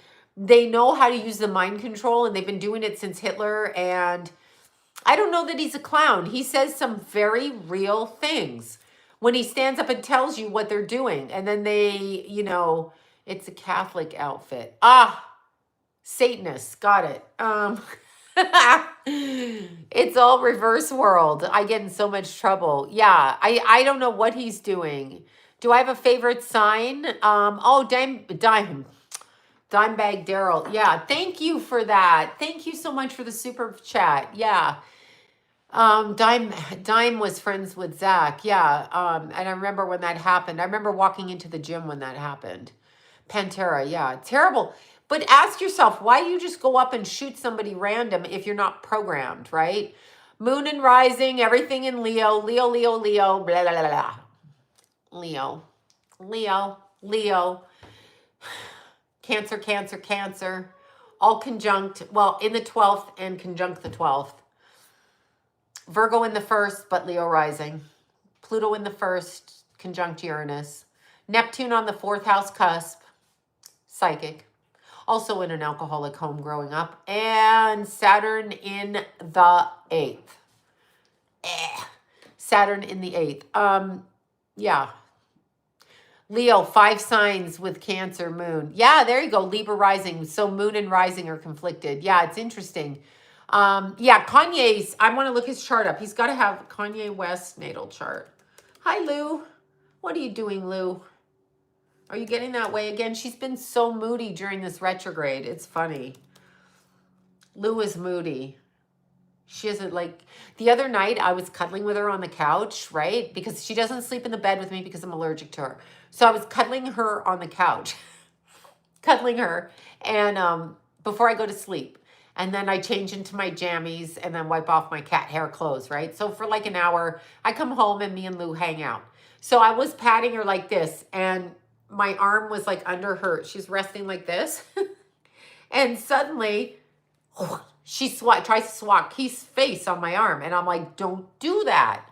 know how to use the mind control, and they've been doing it since Hitler. And I don't know that he's a clown. He says some very real things when he stands up and tells you what they're doing. And then they, you know, it's a Catholic outfit. Ah, Satanists. Got it. It's all reverse world. I get in so much trouble. Yeah, I don't know what he's doing. Do I have a favorite sign? Oh, Dimebag Daryl. Yeah, thank you for that. Thank you so much for the super chat. Yeah. Dime was friends with Zach. Yeah. And I remember when that happened. I remember walking into the gym when that happened. Pantera. Yeah. Terrible. But ask yourself, why do you just go up and shoot somebody random if you're not programmed, right? Moon and rising, everything in Leo, Leo, Leo, Leo, blah, blah, blah, blah. Leo, Leo, Leo, Cancer, Cancer, Cancer, all conjunct, well, in the 12th and conjunct the 12th. Virgo in the 1st, but Leo rising. Pluto in the 1st, conjunct Uranus. Neptune on the 4th house cusp, psychic. Also in an alcoholic home growing up. And Saturn in the 8th. Saturn in the 8th. Yeah. Leo, 5 signs with Cancer, Moon. Yeah, there you go. Libra rising. So Moon and rising are conflicted. Yeah, it's interesting. Yeah, Kanye's, I want to look his chart up. He's got to have Kanye West natal chart. Hi, Lou. What are you doing, Lou? Are you getting that way again? She's been so moody during this retrograde. It's funny. Lou is moody. She isn't like, the other night I was cuddling with her on the couch, right? Because she doesn't sleep in the bed with me because I'm allergic to her. So I was cuddling her on the couch, cuddling her, and before I go to sleep. And then I change into my jammies and then wipe off my cat hair clothes, right? So for like an hour, I come home and me and Lou hang out. So I was patting her like this, and my arm was like under her. She's resting like this. And suddenly, she tries to swat Keith's face on my arm. And I'm like, don't do that.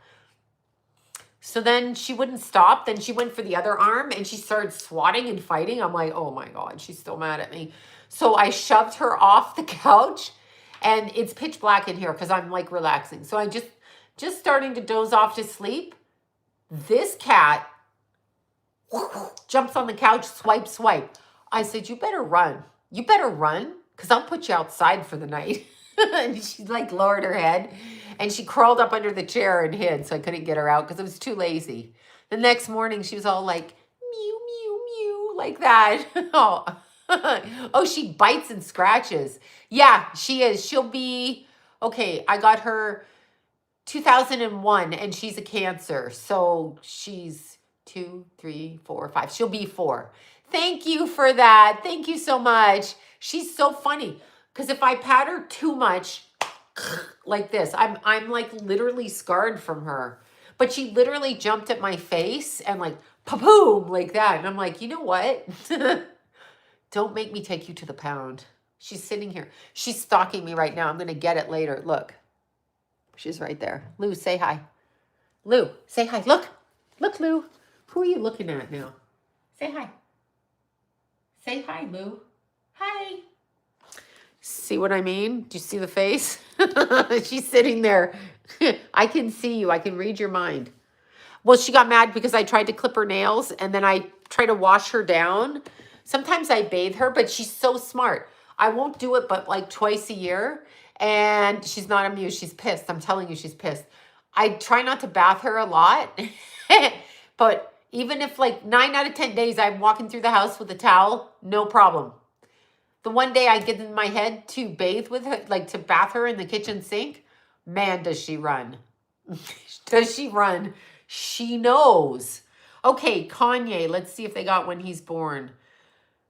So then she wouldn't stop. Then she went for the other arm and she started swatting and fighting. I'm like, oh my God, she's still mad at me. So I shoved her off the couch, and it's pitch black in here because I'm like relaxing. So I just starting to doze off to sleep. This cat jumps on the couch, swipe, swipe. I said, you better run. You better run because I'll put you outside for the night. And she like lowered her head and she crawled up under the chair and hid, so I couldn't get her out because I was too lazy. The next morning she was all like, mew, mew, mew, like that. Oh. Oh, she bites and scratches. Yeah, she is. She'll be, okay, I got her 2001 and she's a Cancer. So she's 2, 3, 4, 5. She'll be 4. Thank you for that. Thank you so much. She's so funny because if I pat her too much like this, I'm like literally scarred from her. But she literally jumped at my face and like pa-boom like that. And I'm like, you know what? Don't make me take you to the pound. She's sitting here. She's stalking me right now. I'm going to get it later. Look. She's right there. Lou, say hi. Lou, say hi. Look. Look, Lou. Who are you looking at now? Say hi. Say hi, Lou. Hi. See what I mean? Do you see the face? She's sitting there. I can see you. I can read your mind. Well, she got mad because I tried to clip her nails and then I try to wash her down. Sometimes I bathe her, but she's so smart. I won't do it but like twice a year. And she's not amused. She's pissed. I'm telling you, she's pissed. I try not to bath her a lot. But even if like 9 out of 10 days I'm walking through the house with a towel, no problem. The one day I get in my head to bathe with her, like to bath her in the kitchen sink, man, does she run. Does she run? She knows. Okay, Kanye, let's see if they got when he's born.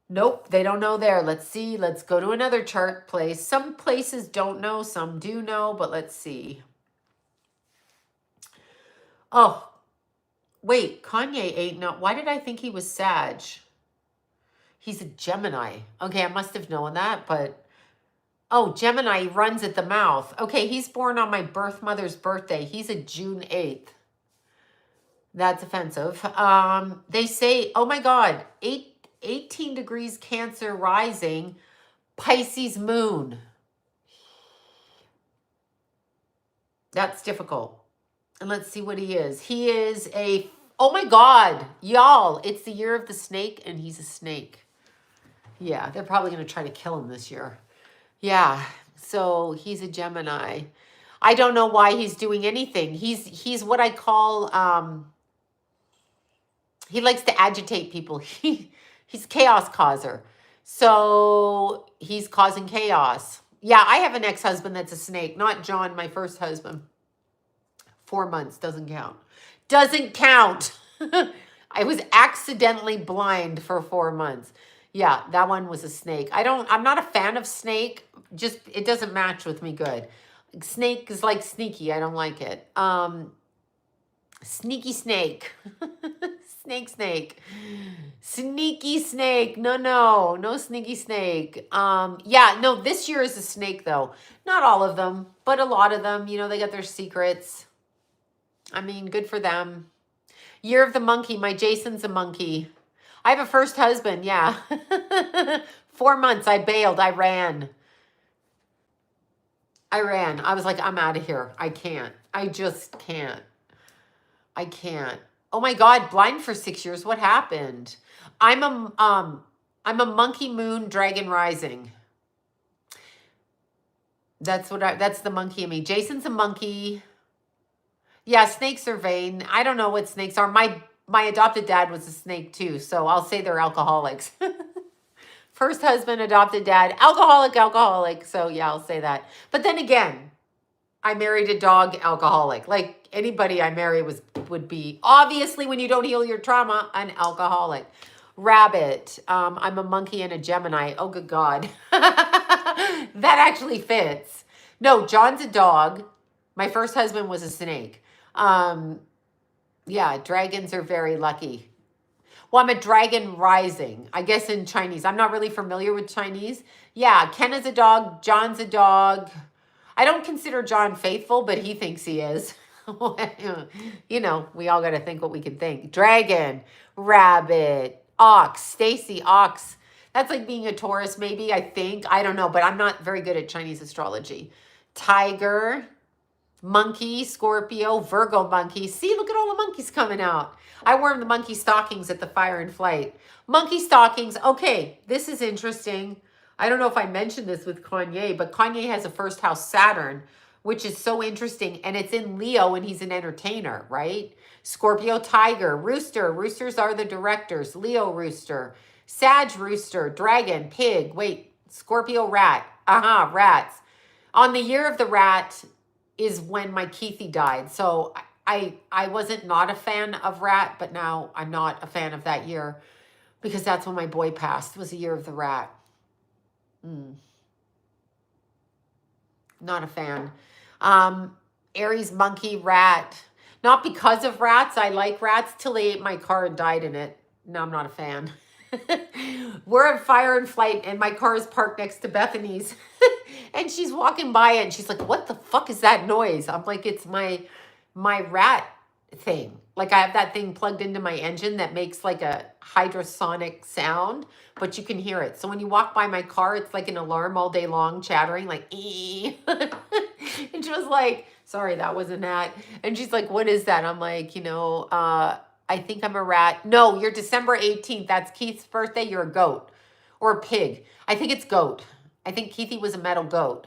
Nope, they don't know there. Let's see. Let's go to another chart place. Some places don't know, some do know, but let's see. Oh, wait, Kanye ain't no. Why did I think he was Sag? He's a Gemini. Okay, I must have known that, but oh, Gemini runs at the mouth. Okay, he's born on my birth mother's birthday. He's a June 8th. That's offensive. They say, oh my God, 18 degrees Cancer rising, Pisces moon. That's difficult. And let's see what he is. He is a, oh my God, y'all, it's the year of the snake and he's a snake. Yeah, they're probably going to try to kill him this year. Yeah, so he's a Gemini. I don't know why he's doing anything. He's what I call, he likes to agitate people. He's chaos causer. So he's causing chaos. Yeah, I have an ex-husband that's a snake, not John, my first husband. 4 months, doesn't count. Doesn't count. I was accidentally blind for 4 months. Yeah, that one was a snake. I'm not a fan of snake. Just, it doesn't match with me good. Snake is like sneaky. I don't like it. Sneaky snake. Snake. Sneaky snake. No sneaky snake. Yeah, no, this year is a snake though. Not all of them, but a lot of them, they got their secrets. I mean, good for them. Year of the monkey. My Jason's a monkey. I have a first husband, yeah. 4 months, I bailed, I ran. I was like, I'm out of here. I can't. I just can't. I can't. Oh my God, blind for 6 years. What happened? I'm a monkey moon, dragon rising. That's the monkey in me. Jason's a monkey. Yeah, snakes are vain. I don't know what snakes are. My adopted dad was a snake too, so I'll say they're alcoholics. First husband, adopted dad, alcoholic. So yeah, I'll say that. But then again, I married a dog alcoholic. Like anybody I marry would be, obviously, when you don't heal your trauma, an alcoholic. Rabbit. I'm a monkey and a Gemini. Oh, good God. That actually fits. No, John's a dog. My first husband was a snake. Yeah, dragons are very lucky. Well, I'm a dragon rising, I guess in Chinese. I'm not really familiar with Chinese. Yeah, Ken is a dog. John's a dog. I don't consider John faithful, but he thinks he is. You know, we all got to think what we can think. Dragon, rabbit, ox, Stacy, ox. That's like being a Taurus, maybe, I think. I don't know, but I'm not very good at Chinese astrology. Tiger, monkey, Scorpio, Virgo monkey. See, look at all the monkeys coming out. I wore the monkey stockings at the Fire and Flight. Monkey stockings. Okay, this is interesting. I don't know if I mentioned this with Kanye, but Kanye has a first house Saturn, which is so interesting. And it's in Leo and he's an entertainer, right? Scorpio tiger, rooster. Roosters are the directors. Leo rooster, Sag rooster, dragon, pig. Wait, Scorpio rat. Rats. On the year of the rat is when my Keithy died. So I wasn't not a fan of rat, but now I'm not a fan of that year because that's when my boy passed, was the year of the rat. Not a fan. Aries, monkey, rat. Not because of rats. I like rats till they ate my car and died in it. No, I'm not a fan. We're at Fire and Flight and my car is parked next to Bethany's. And she's walking by and she's like, what the fuck is that noise? I'm like, it's my rat thing. Like I have that thing plugged into my engine that makes like a hydrosonic sound, but you can hear it. So when you walk by my car, it's like an alarm all day long chattering like, ee. And she was like, sorry, that wasn't that. And she's like, what is that? I'm like, you know, I think I'm a rat. No, you're December 18th. That's Keith's birthday. You're a goat or a pig. I think it's goat. I think Keithy was a metal goat.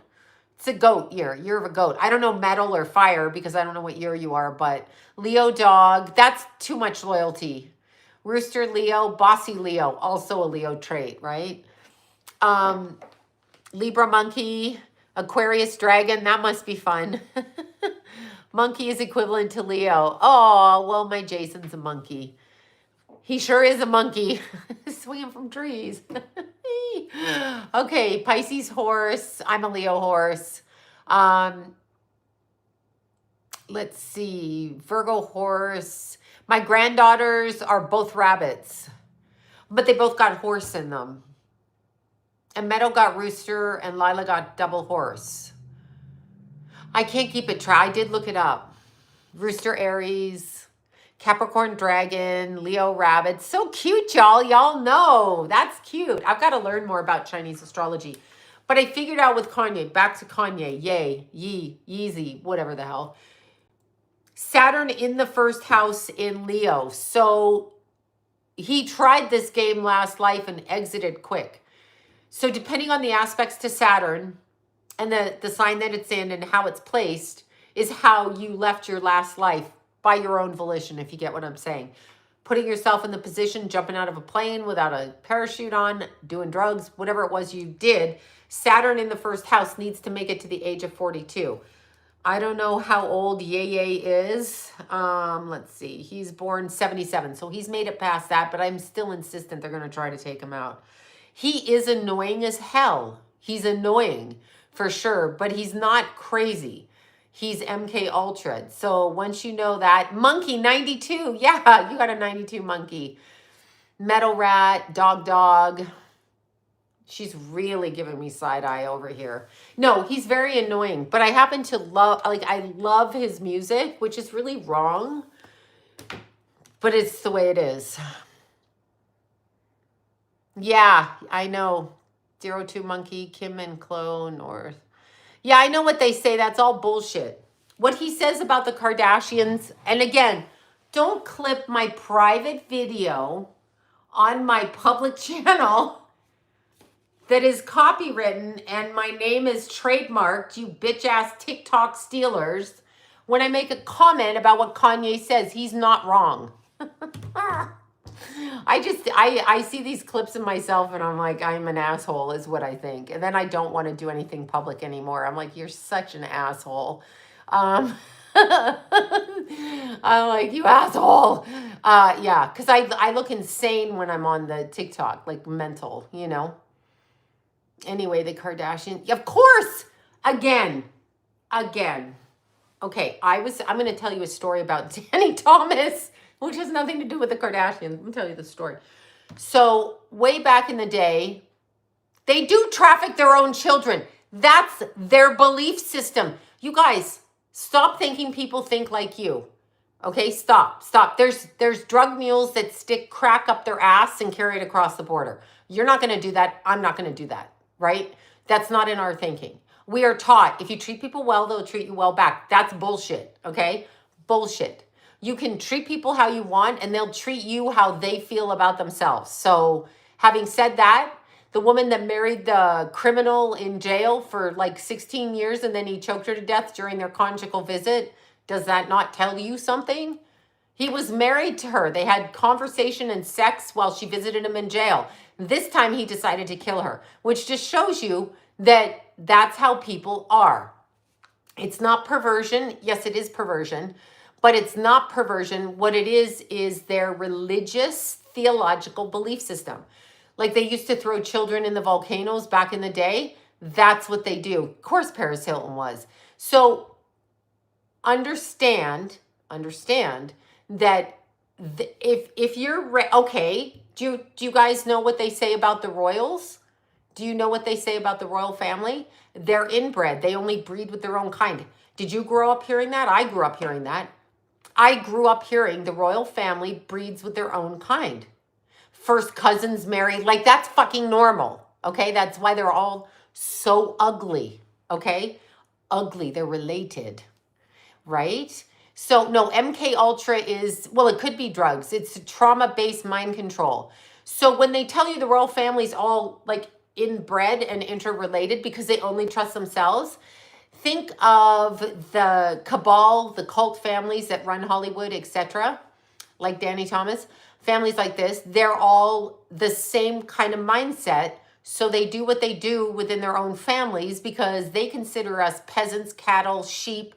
It's a goat year of a goat. I don't know metal or fire because I don't know what year you are, but Leo dog, that's too much loyalty. Rooster Leo, bossy Leo, also a Leo trait, right? Libra monkey, Aquarius dragon, that must be fun. Monkey is equivalent to Leo. Oh, well, my Jason's a monkey. He sure is a monkey. Swinging from trees. Okay, Pisces horse. I'm a Leo horse. Let's see. Virgo horse. My granddaughters are both rabbits, but they both got horse in them. And Meadow got rooster and Lila got double horse. I can't keep it track. I did look it up. Rooster Aries, Capricorn dragon, Leo rabbit. So cute, y'all. Y'all know. That's cute. I've got to learn more about Chinese astrology. But I figured out with Kanye, back to Kanye, yay, yee, yeezy, whatever the hell. Saturn in the first house in Leo. So he tried this game last life and exited quick. So depending on the aspects to Saturn and the sign that it's in and how it's placed is how you left your last life by your own volition, if you get what I'm saying. Putting yourself in the position, jumping out of a plane without a parachute on, doing drugs, whatever it was you did. Saturn in the first house needs to make it to the age of 42. I don't know how old Ye is. Let's see. He's born 77. So he's made it past that, but I'm still insistent they're going to try to take him out. He is annoying as hell. He's annoying for sure, but he's not crazy. He's MK Ultra. So once you know that, monkey 92. Yeah, you got a 92 monkey. Metal rat, dog. She's really giving me side eye over here. No, he's very annoying, but I happen to love, I love his music, which is really wrong, but it's the way it is. Yeah, I know. 02 monkey, Kim and Clone, or... Yeah, I know what they say. That's all bullshit. What he says about the Kardashians, and again, don't clip my private video on my public channel that is copywritten and my name is trademarked, you bitch-ass TikTok stealers, when I make a comment about what Kanye says. He's not wrong. I see these clips of myself and I'm like, I'm an asshole is what I think. And then I don't want to do anything public anymore. I'm like, you're such an asshole. I'm like, you asshole. Yeah, because I look insane when I'm on the TikTok, like mental, you know. Anyway, the Kardashian, of course, again. Okay, I'm going to tell you a story about Danny Thomas, which has nothing to do with the Kardashians. Let me tell you the story. So, way back in the day, they do traffic their own children. That's their belief system. You guys, stop thinking people think like you. Okay, stop. There's drug mules that stick crack up their ass and carry it across the border. You're not going to do that. I'm not going to do that, right? That's not in our thinking. We are taught if you treat people well, they'll treat you well back. That's bullshit, okay? Bullshit. You can treat people how you want and they'll treat you how they feel about themselves. So, having said that, the woman that married the criminal in jail for like 16 years and then he choked her to death during their conjugal visit, does that not tell you something? He was married to her. They had conversation and sex while she visited him in jail. This time he decided to kill her, which just shows you that that's how people are. It's not perversion. Yes, it is perversion, but it's not perversion. What it is their religious, theological belief system. Like they used to throw children in the volcanoes back in the day. That's what they do. Of course, Paris Hilton was. So understand that if you're okay, do you guys know what they say about the royals? Do you know what they say about the royal family? They're inbred. They only breed with their own kind. Did you grow up hearing that? I grew up hearing that. I grew up hearing the royal family breeds with their own kind. First cousins marry, like that's fucking normal. Okay, that's why they're all so ugly. Okay, ugly. They're related, right? So no, MK Ultra is, well, it could be drugs. It's trauma-based mind control. So when they tell you the royal family's all like inbred and interrelated because they only trust themselves, think of the cabal, the cult families that run Hollywood, etc., like Danny Thomas. Families like this, they're all the same kind of mindset. So they do what they do within their own families because they consider us peasants, cattle, sheep,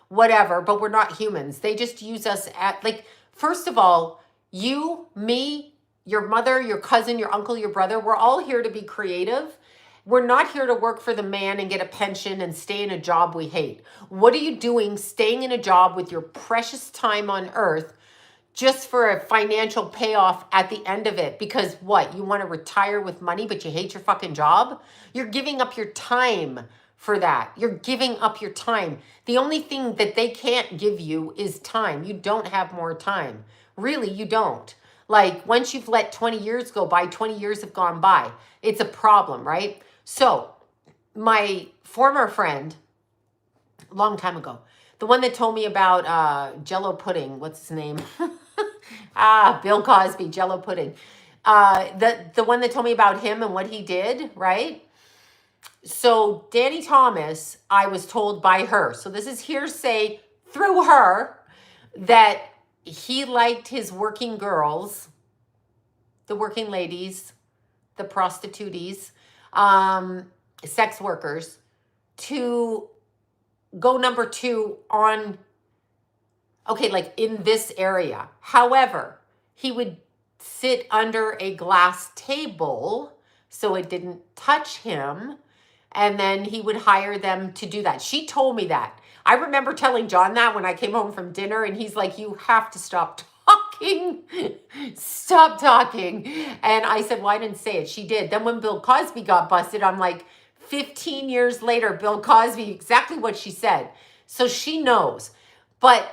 whatever, but we're not humans. They just use us at, like, first of all, you, me, your mother, your cousin, your uncle, your brother, we're all here to be creative. We're not here to work for the man and get a pension and stay in a job we hate. What are you doing staying in a job with your precious time on earth just for a financial payoff at the end of it? Because what, you want to retire with money, but you hate your fucking job? You're giving up your time for that. You're giving up your time. The only thing that they can't give you is time. You don't have more time. Really, you don't. Like once you've let 20 years go by, 20 years have gone by. It's a problem, right? So my former friend, a long time ago, the one that told me about Jello pudding, what's his name? Bill Cosby, Jello pudding. The one that told me about him and what he did, right? So Danny Thomas, I was told by her, so this is hearsay through her, that he liked his working girls, the working ladies, the prostitutes, sex workers, to go number 2 on, okay, like in this area. However, he would sit under a glass table so it didn't touch him. And then he would hire them to do that. She told me that. I remember telling John that when I came home from dinner and he's like, you have to stop talking. Stop talking. And I said, well, I didn't say it. She did. Then when Bill Cosby got busted, I'm like, 15 years later, Bill Cosby, exactly what she said. So she knows. But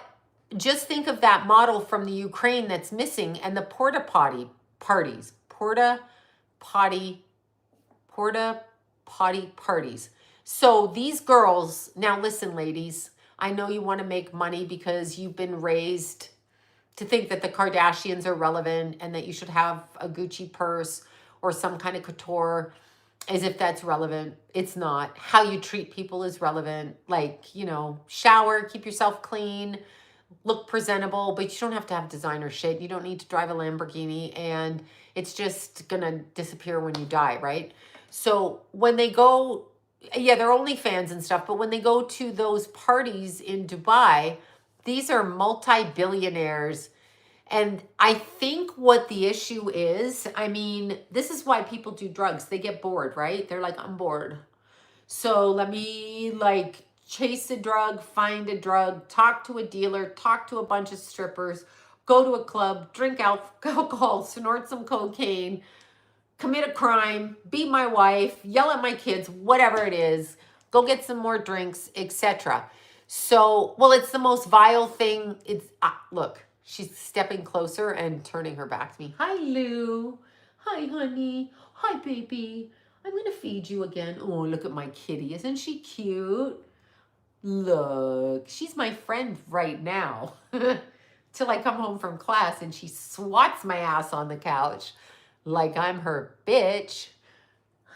just think of that model from the Ukraine that's missing and the porta potty parties. Porta potty parties. So these girls, now listen, ladies, I know you want to make money because you've been raised to think that the Kardashians are relevant and that you should have a Gucci purse or some kind of couture, as if that's relevant. It's not. How you treat people is relevant. Like, you know, shower, keep yourself clean, look presentable, but you don't have to have designer shit. You don't need to drive a Lamborghini, and it's just gonna disappear when you die, right? So when they go, yeah, they're OnlyFans and stuff, but when they go to those parties in Dubai, These are multi-billionaires. And I think what the issue is, I mean, this is why people do drugs. They get bored, right? They're like, I'm bored. So let me like chase a drug, find a drug, talk to a dealer, talk to a bunch of strippers, go to a club, drink alcohol, snort some cocaine, commit a crime, beat my wife, yell at my kids, whatever it is, go get some more drinks, etc. So, well, it's the most vile thing. It's look, she's stepping closer and turning her back to me. Hi, Lou. Hi, honey. Hi, baby. I'm going to feed you again. Oh, look at my kitty. Isn't she cute? Look, she's my friend right now. Till I come home from class and she swats my ass on the couch like I'm her bitch.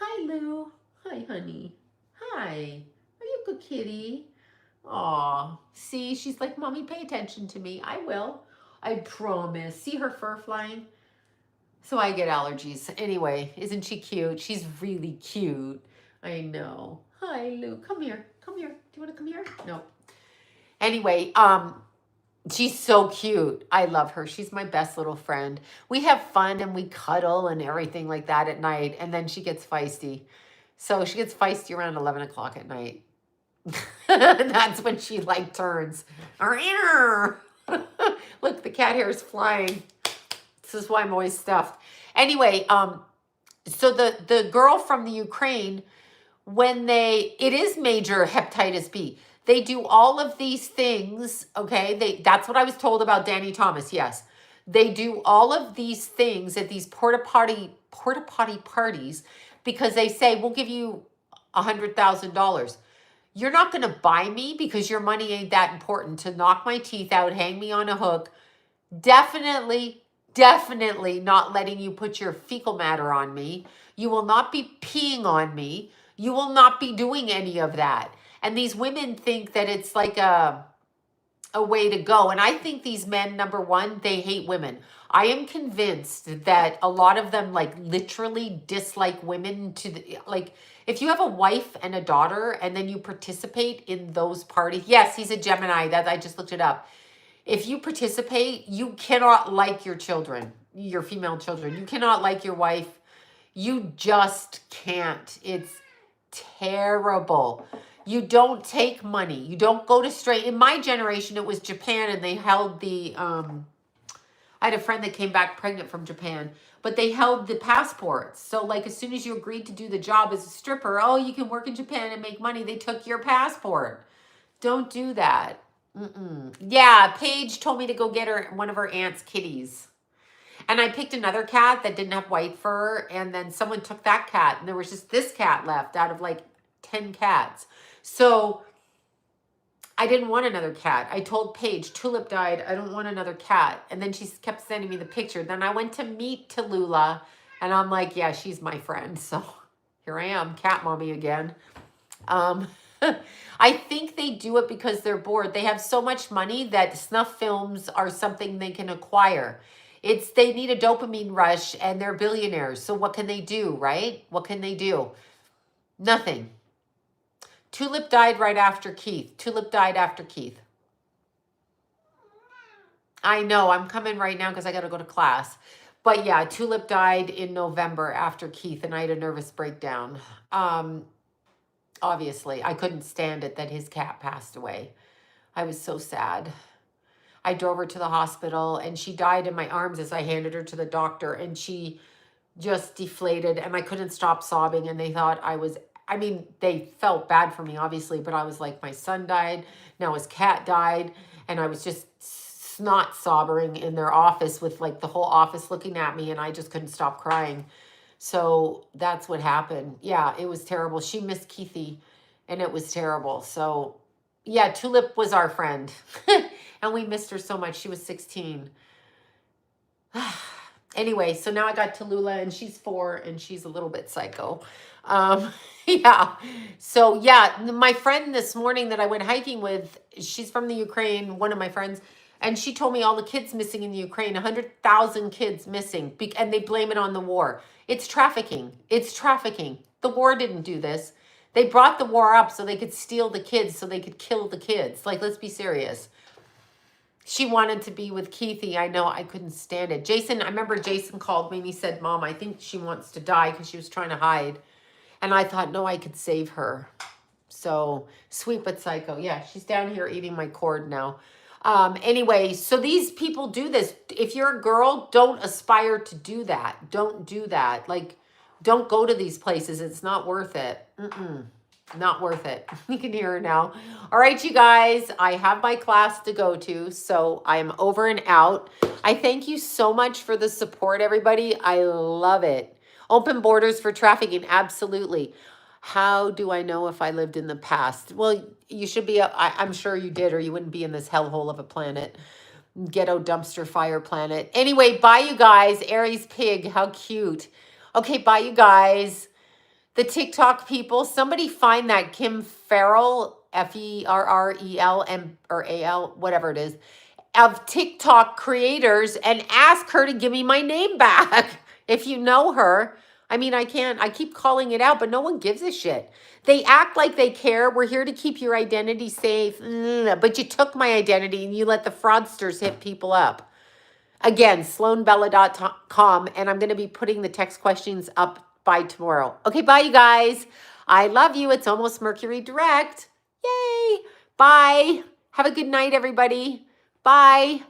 Hi, Lou. Hi, honey. Hi. Are you a good kitty? Aw, see, she's like, Mommy, pay attention to me. I will. I promise. See her fur flying? So I get allergies. Anyway, isn't she cute? She's really cute. I know. Hi, Lou. Come here. Come here. Do you want to come here? No. Anyway, she's so cute. I love her. She's my best little friend. We have fun and we cuddle and everything like that at night. And then she gets feisty. So she gets feisty around 11 o'clock at night. That's when she like turns. Look, the cat hair is flying. This is why I'm always stuffed. Anyway, so the girl from the Ukraine, it is major hepatitis B. They do all of these things, okay? That's what I was told about Danny Thomas, yes. They do all of these things at these porta potty parties because they say, we'll give you $100,000. You're not going to buy me because your money ain't that important to knock my teeth out, hang me on a hook. Definitely not letting you put your fecal matter on me. You will not be peeing on me. You will not be doing any of that. And these women think that it's like a way to go. And I think these men, number one, they hate women. I am convinced that a lot of them like literally dislike women like if you have a wife and a daughter and then you participate in those parties. Yes, he's a Gemini. That I just looked it up. If you participate, you cannot like your children, your female children. You cannot like your wife. You just can't. It's terrible. You don't take money. You don't go to straight. In my generation, it was Japan and they held the, I had a friend that came back pregnant from Japan, but they held the passports. So like as soon as you agreed to do the job as a stripper, oh, you can work in Japan and make money. They took your passport. Don't do that. Yeah, Paige told me to go get her one of her aunt's kitties. And I picked another cat that didn't have white fur. And then someone took that cat. And there was just this cat left out of like 10 cats. So I didn't want another cat. I told Paige, Tulip died. I don't want another cat. And then she kept sending me the picture. Then I went to meet Tallulah. And I'm like, yeah, she's my friend. So here I am, cat mommy again. I think they do it because they're bored. They have so much money that snuff films are something they can acquire. They need a dopamine rush and they're billionaires. So what can they do, right? What can they do? Nothing. Tulip died right after Keith. Tulip died after Keith. I know, I'm coming right now because I got to go to class. But yeah, Tulip died in November after Keith and I had a nervous breakdown. Obviously, I couldn't stand it that his cat passed away. I was so sad. I drove her to the hospital and she died in my arms as I handed her to the doctor and she just deflated and I couldn't stop sobbing and they thought they felt bad for me obviously, but I was like, my son died, now his cat died, and I was just snot sobbing in their office with like the whole office looking at me and I just couldn't stop crying. So that's what happened. Yeah, it was terrible. She missed Keithy and it was terrible. So yeah, Tulip was our friend and we missed her so much. She was 16. Anyway, so now I got Tallulah and she's 4 and she's a little bit psycho. Yeah. So yeah, my friend this morning that I went hiking with, she's from the Ukraine, one of my friends, and she told me all the kids missing in the Ukraine, 100,000 kids missing, and they blame it on the war. It's trafficking. It's trafficking. The war didn't do this. They brought the war up so they could steal the kids, so they could kill the kids. Like, let's be serious. She wanted to be with Keithy. I know, I couldn't stand it. Jason, I remember Jason called me and he said, Mom, I think she wants to die because she was trying to hide. And I thought, no, I could save her. So sweet but psycho. Yeah, she's down here eating my cord now. Anyway, so these people do this. If you're a girl, don't aspire to do that. Don't do that. Like, don't go to these places. It's not worth it. Not worth it. You can hear her now. All right, you guys, I have my class to go to, so I am over and out. I thank you so much for the support, everybody. I love it. Open borders for trafficking, absolutely. How do I know if I lived in the past? Well, you should be, I'm sure you did, or you wouldn't be in this hellhole of a planet. Ghetto dumpster fire planet. Anyway, bye, you guys. Aries pig, how cute. Okay, bye, you guys. The TikTok people, somebody find that Kim Farrell, Ferrel, or AL, whatever it is, of TikTok creators and ask her to give me my name back. If you know her, I mean, I keep calling it out, but no one gives a shit. They act like they care. We're here to keep your identity safe. But you took my identity and you let the fraudsters hit people up. Again, sloanbella.com, and I'm going to be putting the text questions up by tomorrow. Okay, bye, you guys. I love you. It's almost Mercury direct. Yay. Bye. Have a good night, everybody. Bye.